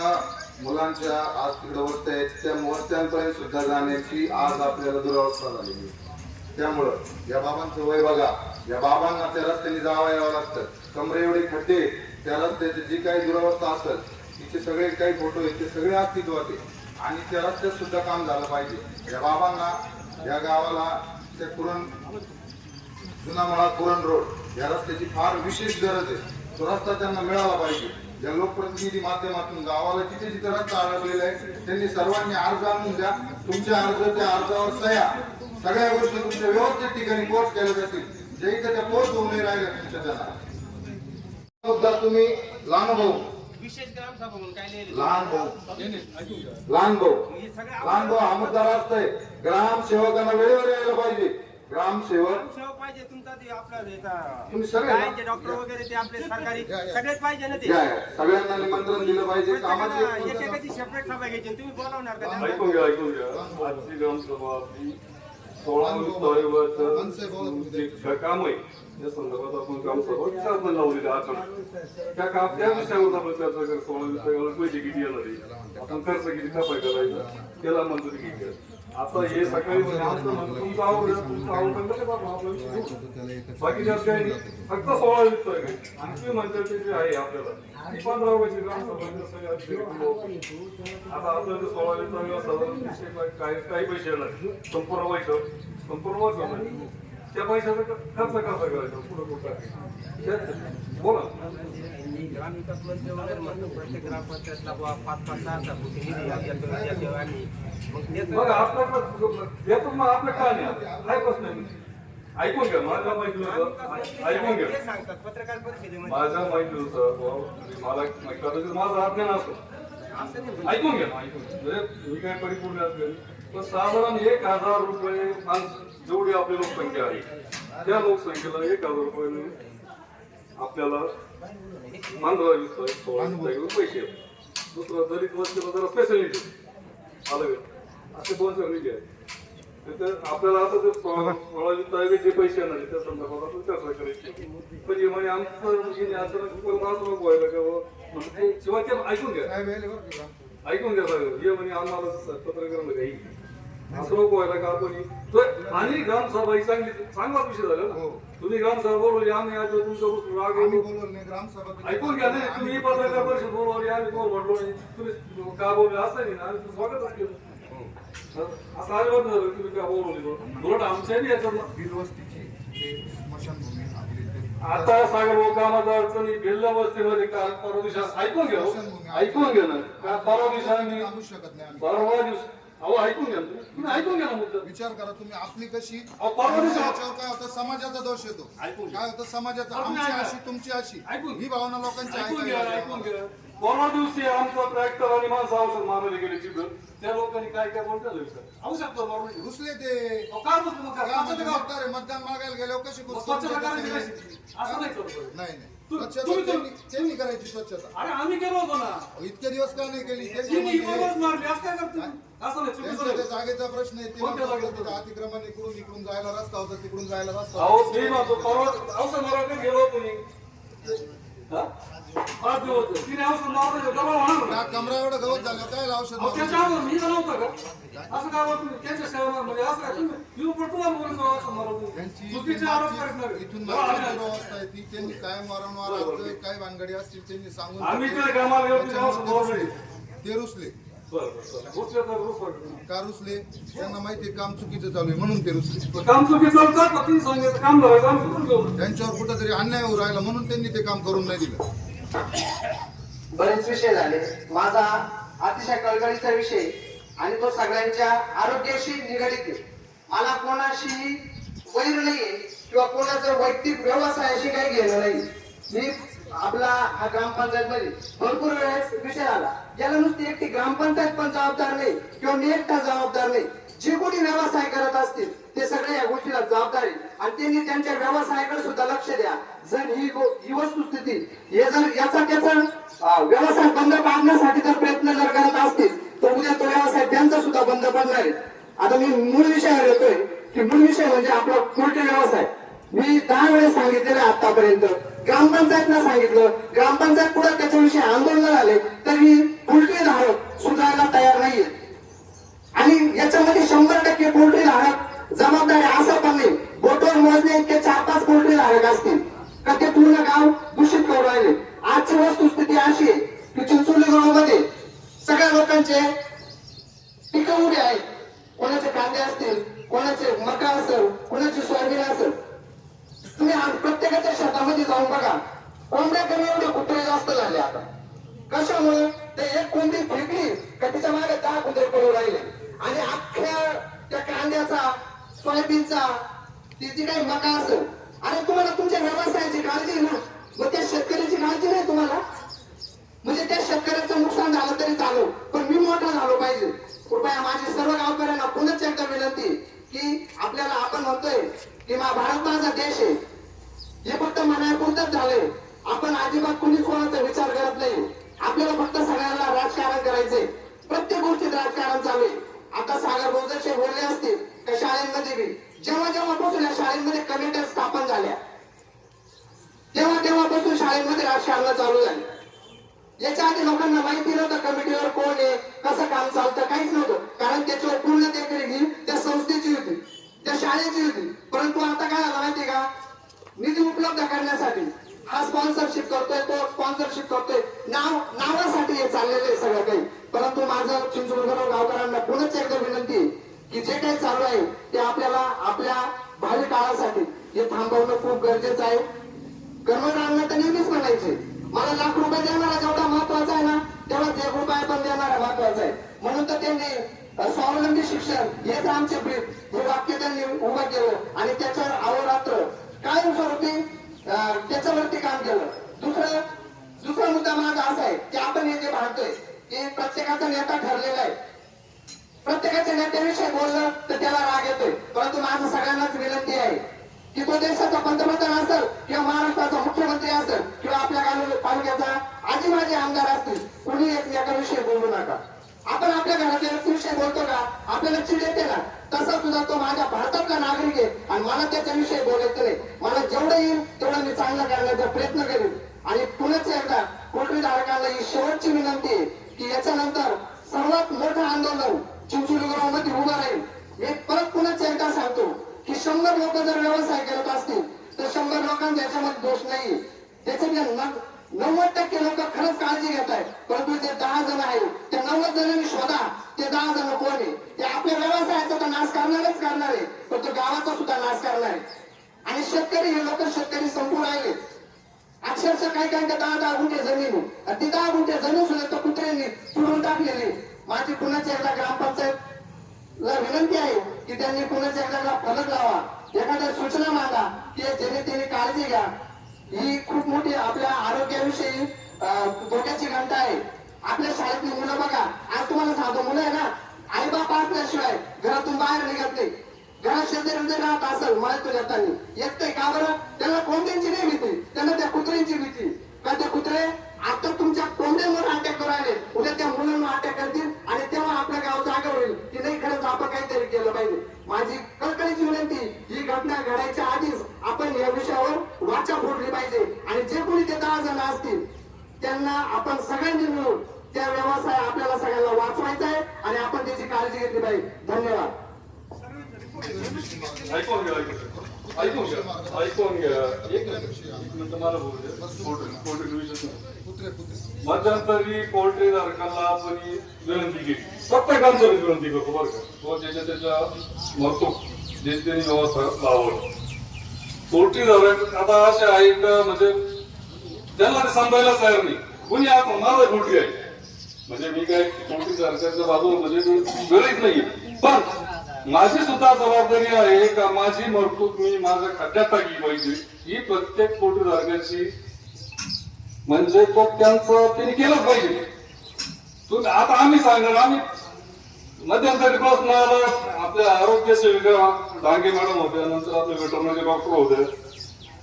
मुलांच्या आज तिकडे वस्त्या आहेत, त्या वस्त्यांपर्यंत सुद्धा जाण्याची आज आपल्याला दुरावस्था झालेली. त्यामुळं या बाबांचं वय बघा, या बाबांना त्या रस्त्याने जावं यावं लागतं. कमरे एवढे खड्डे, त्या रस्त्याची जी काही दुरावस्था असेल तिचे सगळे काही फोटो आहेत, ते सगळे अस्तित्वात आहे. आणि त्या रस्त्यात सुद्धा काम झालं पाहिजे. या बाबांना, या गावाला ते पुरण जुना मळा पुरण रोड या रस्त्याची फार विशेष गरज आहे. तो रस्ता त्यांना मिळाला पाहिजे. या लोकप्रतिनिधी माध्यमातून गावाला जिथे जिथे रस्ता अडकलेला आहे त्यांनी सर्वांनी अर्ज आणून द्या. तुमच्या अर्ज, त्या अर्जावर सह्या, सगळ्या गोष्टी तुमच्या व्यवस्थित ठिकाणी पोस्ट केल्या जातील. जे इथे त्या पोस्ट होऊ नाही राहिल्या तुमच्या त्यांना. मुद्दा तुम्ही लहान भाऊ,
विशेष ग्रामसभा म्हणून काय लिहिलं?
लहान भाऊ हा मुद्दा असतंय. ग्रामसेवकांना वेळेवर यायला पाहिजे. ग्रामसेवक
सेवक पाहिजे तुमचा, ते आपला
तुम्ही सगळे
ते डॉक्टर वगैरे ते आपले सरकारी सगळेच पाहिजे ना ते.
सगळ्यांना निमंत्रण दिलं पाहिजे. कामाची
एकेकाची सेपरेट सभा घ्यायची, तुम्ही बोलावणार का त्यांना?
ऐकून घ्या. आजची ग्रामसभा आपली 16 काम आहे, या संदर्भात आपण ग्रामसभा शासन लावलेली आठवड्यात त्या विषयावर आपण चर्चा करू. 16 विषयावर पैसे किती येणार आहे, आपण खर्च किती कपाई करायचा, त्याला मंजुरी किती. आता हे सकाळी तुमचं आवडतं कसं आपला विषय बाकी जास्त काही नाही, फक्त 16 विषय आहे. आणि तुम्ही म्हणता ते जे आहे आपल्याला 15 वर्षाची ग्रामसभा. आता आपल्याला 16 विषय काही पैसे येणार, संपूर्ण वर्ष नाही. त्या पैशाचा खर्च कसा करायचा, पुढे बोला.
ग्रामविकास मंत्री वगैरे म्हणतो प्रत्येक ग्रामपंचायतला 5-6 कोटी निधी आम्ही
बघा आपलं आपलं काय नाही प्रश्न नाही. ऐकून घ्या, माझ्या माहितीनुसार ऐकून घ्या,
सांगतात पत्रकार परिषदेमध्ये.
माझ्या माहितीनुसार मला कदाचित माझं अज्ञान असतो. ऐकून घ्या, म्हणजे मी काय परिपूर्ण असेल पण साधारण 1000 रुपये जेवढी आपली लोकसंख्या आहे त्या लोकसंख्येला 1000 रुपये आपल्याला 15-20 पैसे. दुसरं दलित वस्तीला जरा स्पेशलिटी आलं असे 2 निधी आहेत. तर आपल्याला आता ते 16 जे पैसे येणार त्या संदर्भात आपण चर्चा करायची. पण म्हणजे आमचं असं व्हायला का शिवाय ते ऐकून घ्या साहेब, हे म्हणजे आम्हाला पत्रकार काही असं नको व्हायला का आपण. आणि ग्रामसभा ही चांगला विषय झाला ना. तुम्ही ग्रामसभा बोलवली, आम्ही आज तुमचा राग ऐकून घ्या. नाही तुम्ही पत्रकार परिषद बोलवली, आम्ही तुम्हाला म्हटलो नाही, तुम्ही का बोलले असं नाही ना, आम्ही स्वागतच केलं. असं अजिबात झालं तुम्ही का बोलवली उलट आमच्याही याच्यात आता सागर कामाचा अडचणी भिल्ल वस्तीमध्ये परवा दिवशी ऐकून घ्या ना. परवा दिवशी परवा दिवशी अहो ऐकून घ्या, तुम्ही ऐकून घ्या ना मुद्दा.
विचार करा तुम्ही. आपली कशी
परवा दिवशी
याच्यावर काय होतं, समाजाचा दोष येतो. काय होतं समाजाचा, आमची अशी तुमची अशी ही भावना लोकांची
ऐकून घ्या. परवा दिवशी आमचा ट्रॅक्टर आणि माणसं औषध मारले गेले तिथं. त्या लोकांनी काय काय बोलतात औषध मारून
घुसले ते
काय
मतदान मागायला गेल्यावर कशी
असं नाही करत.
नाही स्वच्छता
तुम्ही
त्यांनी करायची स्वच्छता.
अरे आम्ही केलो होतो ना.
इतके दिवस का नाही केली?
तिने इकडूनच मारली. असं काय करतो? असं नाही, चुकीचं
त्यांच्या
नाही.
त्या जागेचा प्रश्न आहे. ते
कोणत्या
म्हणतात
जागेचा?
तिथं अतिक्रमण इकडून जायला रस्ता होता, तिकडून जायला रस्ता
अहो
होता.
मी म्हणतो परवा औषध मारायला गेलो होतो मी. हा? 5 दिवस तिने औषध मारलं डबल होणार ना.
त्या कमरा एवढं गवत झालं काय औषध
अहो, त्याच्या अगोदर मी झालं होतं का? असं काय वाटतं त्यांच्या सेवा म्हणजे असं काय तुम्ही येऊ पडतो ना बोलून औषध मारतो.
त्यांची
चुकीचे आरोप करणार.
इथून मागची दुरावस्था आहे ती त्यांनी कायम वारंवार आज काय भानगडी असतील त्यांनी सांगून
आम्ही ते कामाला गेलो तिथे औषध मारलं.
ते रुसले.
बरं रुसले तर रुसले.
का रुसले? त्यांना माहिती आहे काम चुकीचं चालू आहे म्हणून ते रुसले.
काम चुकीचं चालतं का? तुम्ही सांगायचं काम झालं काम चुकून घेऊ.
त्यांच्यावर कुठेतरी अन्याय होऊ राहिला म्हणून त्यांनी ते काम करून नाही दिलं.
बरेच विषय झाले. माझा अतिशय कळकळीचा विषय आणि तो सगळ्यांच्या आरोग्याशी निगडीत आहे. मला कोणाशी वैर नाहीये किंवा कोणाचा वैयक्तिक व्यवसायाशी काही घेणं नाही. मी आपला हा ग्रामपंचायत मध्ये भरपूर वेळेस विषय आला. याला नुसती एकटी ग्रामपंचायत पण जबाबदार नाही किंवा मी एकटा जबाबदार नाही. जे कोणी व्यवसाय करत असतील ते सगळे या गोष्टीला जबाबदार आहे आणि त्यांनी त्यांच्या व्यवसायाकडे सुद्धा लक्ष द्या. जर ही वस्तुस्थिती हे जर याचा त्याचा व्यवसाय बंद पाडण्यासाठी जर प्रयत्न जर करत असतील तर उद्या तो व्यवसाय त्यांचा सुद्धा बंद पडणार आहे. आता मी मूळ विषयावर येतोय की मूळ विषय म्हणजे आपला पोल्ट्री व्यवसाय. मी 10 वेळेस सांगितलेलं आहे आतापर्यंत. ग्रामपंचायतला सांगितलं, ग्रामपंचायत पुढे त्याच्याविषयी आंदोलन झाले तरी पोल्ट्री धारक सुधारायला तयार नाहीये. आणि याच्यामध्ये 100% पोल्ट्री धारक जबाबदारी असं पण नाही. बोटवर मोजणे इतके 4-5 पोल्ट्री धारक असतील का ते पूर्ण गाव दूषित करू राहिले. आजची वस्तुस्थिती अशी आहे की चिंचोली गावामध्ये सगळ्या लोकांचे पिकं उभे आहेत. कोणाचे कांदे असतील, कोणाचे मका असेल, कोणाची सोयाबीन असेल. तुम्ही आज प्रत्येकाच्या शेतामध्ये जाऊन बघा, कोंबड्या कमी एवढे कुत्रे जास्त झाले आता. कशामुळे? ते एक कोंबडी फेकली का तिच्या मागे 10 कुत्रे पडू राहिले आणि अख्ख्या त्या कांद्याचा, सोयाबीनचा, ती जी काही मका असेल. आणि तुम्हाला तुमच्या व्यवसायाची काळजी ना, मग त्या शेतकऱ्याची काळजी नाही तुम्हाला. म्हणजे त्या शेतकऱ्याचं नुकसान झालं तरी चालू, पण मी मोठा झालो पाहिजे. कृपया माझी सर्व गावकऱ्यांना पुन्हा एकदा विनंती की आपल्याला आपण म्हणतोय की भारत माझा देश आहे, हे फक्त म्हणायपुरतच झालंय. आपण अजिबात कुणीच कोणाचा विचार करत नाही. आपल्याला फक्त सगळ्यांना राजकारण करायचंय. प्रत्येक गोष्टीत राजकारण चालू आहे. आता सागर बोजरचे बोलले असतील त्या शाळेमध्ये बी जेव्हापासून या शाळेमध्ये कमिट्या स्थापन झाल्या तेव्हापासून शाळेमध्ये राजकारण चालू झाले. याच्या आधी लोकांना माहिती नव्हतं कमिटीवर कोण आहे, कसं काम चालतं, काहीच नव्हतं. कारण त्याच्यावर पूर्ण देखरेखी त्या संस्थेची होती, त्या शाळेची होती. परंतु आता काय झालं माहिती का? निधी उपलब्ध करण्यासाठी हा स्पॉन्सरशिप करतोय, तो स्पॉन्सरशिप करतोय, नावासाठी हे चाललेलं आहे सगळं काही. परंतु माझं चिंचवड गावकऱ्यांना पुन्हा एकदा विनंती आहे की जे काही चालू आहे ते आपल्याला आपल्या भावी काळासाठी हे थांबवणं खूप गरजेचं आहे. कर्मचाऱ्यांना तर नेहमीच म्हणायचे मला लाख रुपये देणारा जेवढा महत्वाचा आहे ना तेवढाच 1 रुपया पण देणारा महत्वाचा आहे. म्हणून तर त्यांनी स्वावलंबी शिक्षण हेच आमचे ब्रीफ हे वाक्य त्यांनी उभं केलं आणि त्याच्यावर अहोरात्र कायमस्वरूपी त्याच्यावरती काम केलं. दुसरा मुद्दा माझा असा आहे की आपण हे जे भांडतोय की प्रत्येकाचा नेता ठरलेला आहे. प्रत्येकाच्या नेत्याविषयी बोललं तर त्याला राग येतोय. परंतु माझं सगळ्यांनाच विनंती आहे की तो देशाचा पंतप्रधान असेल किंवा महाराष्ट्राचा मुख्यमंत्री असेल किंवा आपल्या तालुक्याचा आजी माझे आमदार असतील, कुणी एकमेकांविषयी बोलू नका. आपण आपल्या घरातल्या व्यक्तीविषयी बोलतो का आपल्याला चिड येते ना, तसा सुद्धा तो माझ्या भारतातला नागरिक आहे आणि मला त्याच्याविषयी बोलायचं नाही. मला जेवढं येईल तेवढं मी चांगलं करण्याचा प्रयत्न करेन. आणि पुन्हा एकदा पोल्ट्री धारकांना ही शेवटची विनंती आहे की याच्यानंतर सर्वात मोठं आंदोलन चिंचोली गावामध्ये उभं राहील. मी परत पुन्हा एकदा सांगतो की 100 लोक जर व्यवसाय करत असतील तर 100 लोकांचा याच्यामध्ये दोष नाही. त्याच्यातल्या 90% लोक खरंच काळजी घेत आहेत. परंतु जे 10 जण आहेत त्या 90 जणांनी शोधा ते 10 जण कोण आहे. ते आपल्या व्यवसायाचा तर नाश करणारच करणार आहे, पण तो गावाचा सुद्धा नाश करणार आहे. आणि शेतकरी हे लोक शेतकरी संपूर्ण राहिले. अक्षरशः काही 10 गुंठे जमीन आहे. ती 10 गुंठे जमीन सुद्धा त्या कुत्र्यांनी पुरून टाकलेली. माझी पुन्हा एकदा ग्रामपंचायतला विनंती आहे की त्यांनी पुन्हा एकदा फलक लावा, एखाद्या सूचना मागा की जेणे त्यांनी काळजी घ्या. ही खूप मोठी आपल्या आरोग्याविषयी धोक्याची घंटा आहे. आपल्या शाळेतली मुलं बघा, आज तुम्हाला सांगतो मुलं आहे ना आई बाप असल्याशिवाय घरातून बाहेर निघत नाही. घरात शेजारी जर राहत असेल माळतो जाताना एकटंय का बरं? त्याला कोंबड्यांची नाही भीती, त्याला त्या कुत्र्यांची भीती. का ते कुत्रे आता तुमच्या कोंबड्यांवर अटॅक करू राहिले, उद्या त्या मुलांना अटॅक करतील आणि तेव्हा आपल्या गाव जागा होईल की नाही खरंच आपण काहीतरी केलं पाहिजे. माझी कळकळीची विनंती, ही घटना घडायच्या आधीच आपण या विषयावर वाचा फोडली पाहिजे आणि जे कोणी ते 10 जण असतील त्यांना आपण सगळ्यांनी मिळून त्या व्यवसाय आपल्याला सगळ्यांना वाचवायचा आहे आणि आपण त्याची काळजी घेतली पाहिजे. धन्यवाद.
ऐकून घ्या एक मिनिट मला बोलू द्या. पोल्ट्री विषय मध्यंतरी पोल्ट्री धारकांना आपण ही विनंती केली, प्रत्येकांची विनंती करतो बरं का, तो ज्याच्या त्याच्या महत्व जे त्यांनी व्यवस्था लावलं. पोल्ट्री धारक आता असे आहेत म्हणजे त्यांना ते सांभाळायला तयार नाही. कुणी आता माझा पोल्ट्री आहे म्हणजे मी काय पोल्ट्री धारकाच्या बाजूला म्हणजे गरज नाही, पण माझी सुद्धा जबाबदारी आहे का माझी मरतूक मी माझ्या खात्यात टाकली पाहिजे. ही प्रत्येक पोल्ट्री धारकाची म्हणजे तो त्यांचं त्यांनी केलंच पाहिजे. तुम्ही आता आम्ही सांगणार, आम्ही मध्यंतरी प्रश्न आपल्या आरोग्य सेविका डांगे मॅडम होत्या, नंतर आपले वेटरनरी डॉक्टर होते,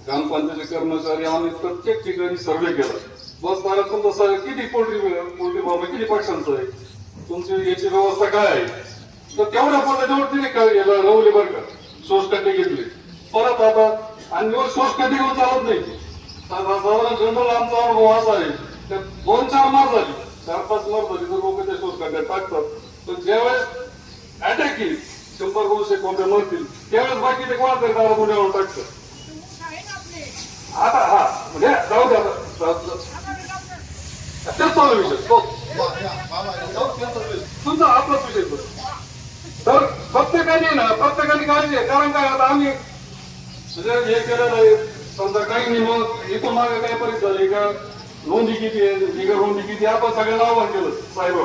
ग्रामपंचायतीचे कर्मचारी, आम्ही प्रत्येक ठिकाणी सर्वे केला. बस मला तुमचं किती पोल्ट्री फार्म किती पक्षांचं आहे, तुमची याची व्यवस्था काय आहे, तर तेवढ्या पद्धतीवरती काय रवली बरं का, सोसकटी घेतली परत आता. आणि सोसकटी घेऊन चालत नाही. साधारण जनरल आमचा अनुभव असा आहे, त्या 2-4 मार झाली, 4-5 मार झाली तर लोक त्या सोसकट्या टाकतात. पण ज्यावेळेस अटॅक येईल 100-200 कोणत्या मरतील त्यावेळेस बाकी ते कोणाच्या दारापुण्यावर टाकतात. आता हा म्हणजे जाऊ द्या, तेच चालू विषय तुमचा आपलाच विषय. तर प्रत्येकाने काळजी आहे. कारण काय आता आम्ही म्हणजे हे केलेलं आहे, समजा काही मग इथून मागे काय परिस्थिती झाली का, नोंदी किती आहे, बिगर नोंदी किती, आपण सगळ्यांना आव्हान केलं साहेब,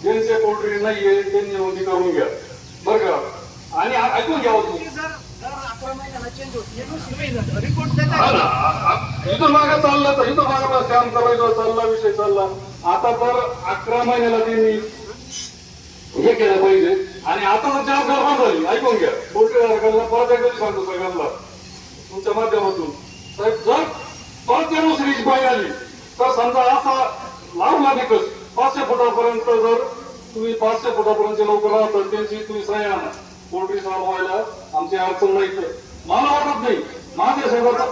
ज्यांचे पोल्ट्री नाहीये त्यांनी नोंदी करून घ्या बरं का. आणि ऐकून घ्यावं तुम्ही, इथून मागे चालला तर इथून मागे काम करायचा चालला विषय चालला. आता तर 11 महिन्याला त्यांनी हे केलं पाहिजे. आणि आता जर गरबा झाली, ऐकून घ्या, पोल्ट्री धारकांना परत एकदा सांगतो सगळ्यांना तुमच्या माध्यमातून, साहेब जर परत दुसरी बाई आली तर समजा असा लावला निकष 500 फुटापर्यंत, जर तुम्ही 500 फुटापर्यंत लोक राहतात त्यांची तुम्ही सही आणा, पोल्ट्री चालवायला आमची अडचण नाही. तर मला वाटत नाही माझ्या शेजारचा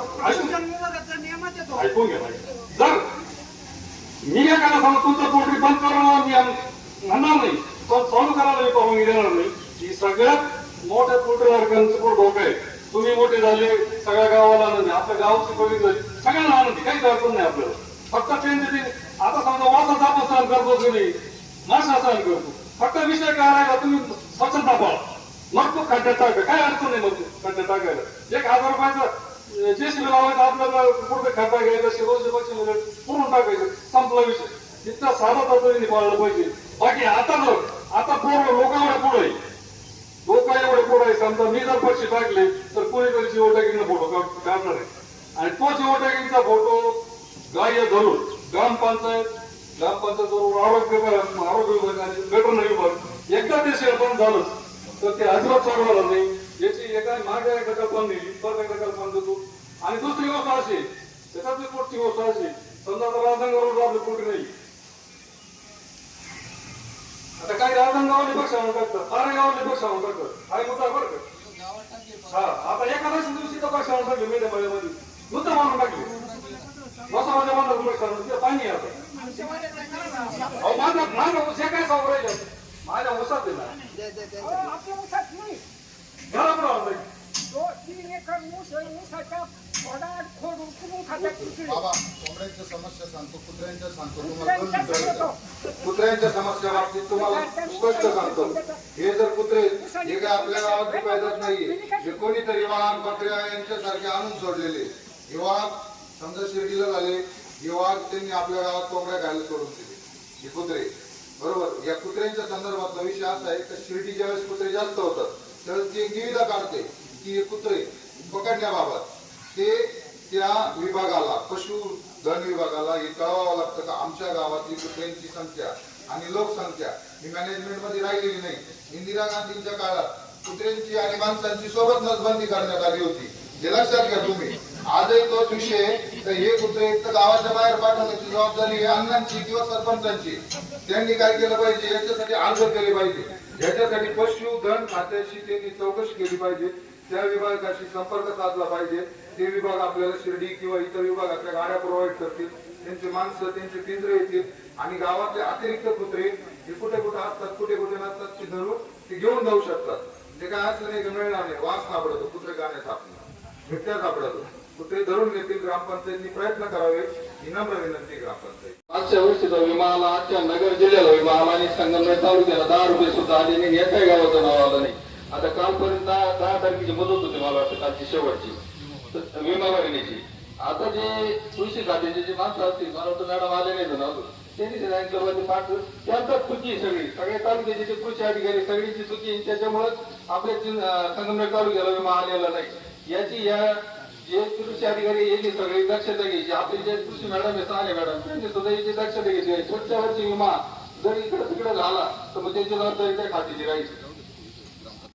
ऐकून घ्या, जर मी एखादा समजा तुमचं पोल्ट्री बंद करायला मी म्हणणार नाही, पण चालू करायला मी परवानगी देणार नाही. ही सगळ्यात मोठ्या पोल्ट्री धारकांचं पण डोकं आहे. तुम्ही मोठे झाले, सगळ्या गावाला आनंदी, आपल्या गावची पदवी झाली, सगळ्यांना आनंदी, काहीच अडचण नाही आपल्याला. फक्त त्यांचे आता समजा वासाचा आपण सहन करतो की नाही, मासा सहन करतो, फक्त विषय काय राहिला तुम्ही स्वच्छता पाळा, मग तो खड्ड्यात टाका, काय अडचण नाही. मग खड्ड्यात टाकायला 1000 रुपयाचा जेसीबी लावायचा, आपल्याला कुठे खड्डा घ्यायचा, 100-200 पुरून टाकायचं, संपला विषय. इतका साधा तत्त्वाने पाळलं पाहिजे. बाकी आता लोकांवर पुढे आहे, लोक एवढे पुढे आहे. समजा मी जर पक्षी टाकले तर कोणीतरी जिओटॅगिंगचा फोटो काढणार आहे आणि तो जिओटॅगिंगचा फोटो ग्राह्य धरून ग्रामपंचायत बरोबर आरोग्य विभाग आणि वेटरनरी विभाग एकदा ते शेअर बंद झालं तर ते अजिबात चालवणार नाही. याची एका मागे एकदा कल्पना दिली, परत एकदा कल्पना देतो. आणि दुसरी गोष्ट अशी, त्याच्यातली पोटची गोष्ट अशी, समजा आता राजनगरवर आपली पोटी नाही, आता काही राजनगावले पक्ष आणून टाकतात, पारेगावले पक्ष आणून टाकतात, काय मुद्दा बरं का. हा आता एखाद्या दिवशी तर पक्ष आणून टाकले, मेढ्या मध्ये मुद्दा मारून टाकले, माझ्या बांधून पक्ष आणून पाणी आता माझं जे काय सांगू राहिलं माझ्या उसात दिला घरा पण आणून
बाबा कोंबड्यांच्या समस्या सांगतो, कुत्र्यांच्या सांगतो, तुम्हाला कुत्र्यांच्या समस्या बाबतीत तुम्हाला स्पष्ट सांगतो. हे जर कुत्रे हे काय आपल्या गावात पैदाच नाहीये, हे कोणीतरी वाहन पत्र्या यांच्यासारखे आणून सोडलेले. हे वाघ समजा शिर्डीला झाले, हे वाघ त्यांनी आपल्या गावात कोंबड्या खायला सोडून दिले, हे कुत्रे बरोबर. या कुत्र्यांच्या संदर्भातला विषय असा आहे की शिर्डी ज्यावेळेस कुत्रे जास्त होतात त्यावेळेस ती एक निविदा काढते की हे कुत्रे पकडण्याबाबत ते त्या विभागाला, पशुधन विभागाला हे कळवावं लागतं का आमच्या गावातली कुत्र्यांची संख्या आणि लोकसंख्या ही मॅनेजमेंट मध्ये राहिलेली नाही. इंदिरा गांधींच्या काळात कुत्र्यांची आणि माणसांची सोबत नसबंदी करण्यात आली होती. हे लक्षात घ्या तुम्ही. आजही तोच विषय, तर हे कुत्रे एक तर गावाच्या बाहेर पाठवण्याची जबाबदारी आहे अण्णांची किंवा सरपंचांची. त्यांनी काय केलं पाहिजे, याच्यासाठी अर्ज केले पाहिजे. याच्यासाठी पशुधन खात्याशी त्यांनी चौकशी केली पाहिजे. त्या विभागाशी संपर्क साधला पाहिजे. ते विभाग आपल्याला शिर्डी किंवा इतर विभागातल्या गाड्या प्रोव्हाइड करतील. त्यांचे माणसं, त्यांचे पिंजरे येतील आणि गावातले अतिरिक्त कुत्रे हे कुठे कुठे असतात, कुठे कुठे नसतात, ते धरून ते घेऊन जाऊ शकतात. ते काय असं नाही की मिळणार नाही, वास सापडतो कुत्रे गाण्यात आपल्याला, बिबट्या सापडतो, कुत्रे धरून घेतील. ग्रामपंचायतीने प्रयत्न करावे ही नम्र विनंती ग्रामपंचायत.
मागच्या वर्षीचा विमा आला, आजच्या नगर जिल्ह्याला विमा आला आणि संगमनेर तालुक्याला 10 रुपये सुद्धा आले नाही. एकाही गावाचं नाव आलं नाही. आता कालपर्यंत 10 तारखेची मुदत होती, मला वाटतं कालची शेवटची विमा भरण्याची. आता जे कृषी खात्याचे जे माणसं असतील, मला वाटतं मॅडम आले नाही ना अजून, त्यांनी सांगितलं पाठ त्यांचाच चुकी सगळी, सगळ्या तालुक्याचे जे कृषी अधिकारी सगळीची चुकी. त्याच्यामुळे आपल्या संगमनेर तालुक्याला विमा आलेला नाही. याची या जे कृषी अधिकारी यांनी सगळी दक्षता घ्यायची. आपले जे कृषी मॅडम आहे, साने मॅडम, त्यांनी सुद्धा याची दक्षता घेतली. पुढच्या वर्षी विमा जर इकडे तिकडे झाला तर मग त्याची जबाबदारी त्या खात्याची राहील.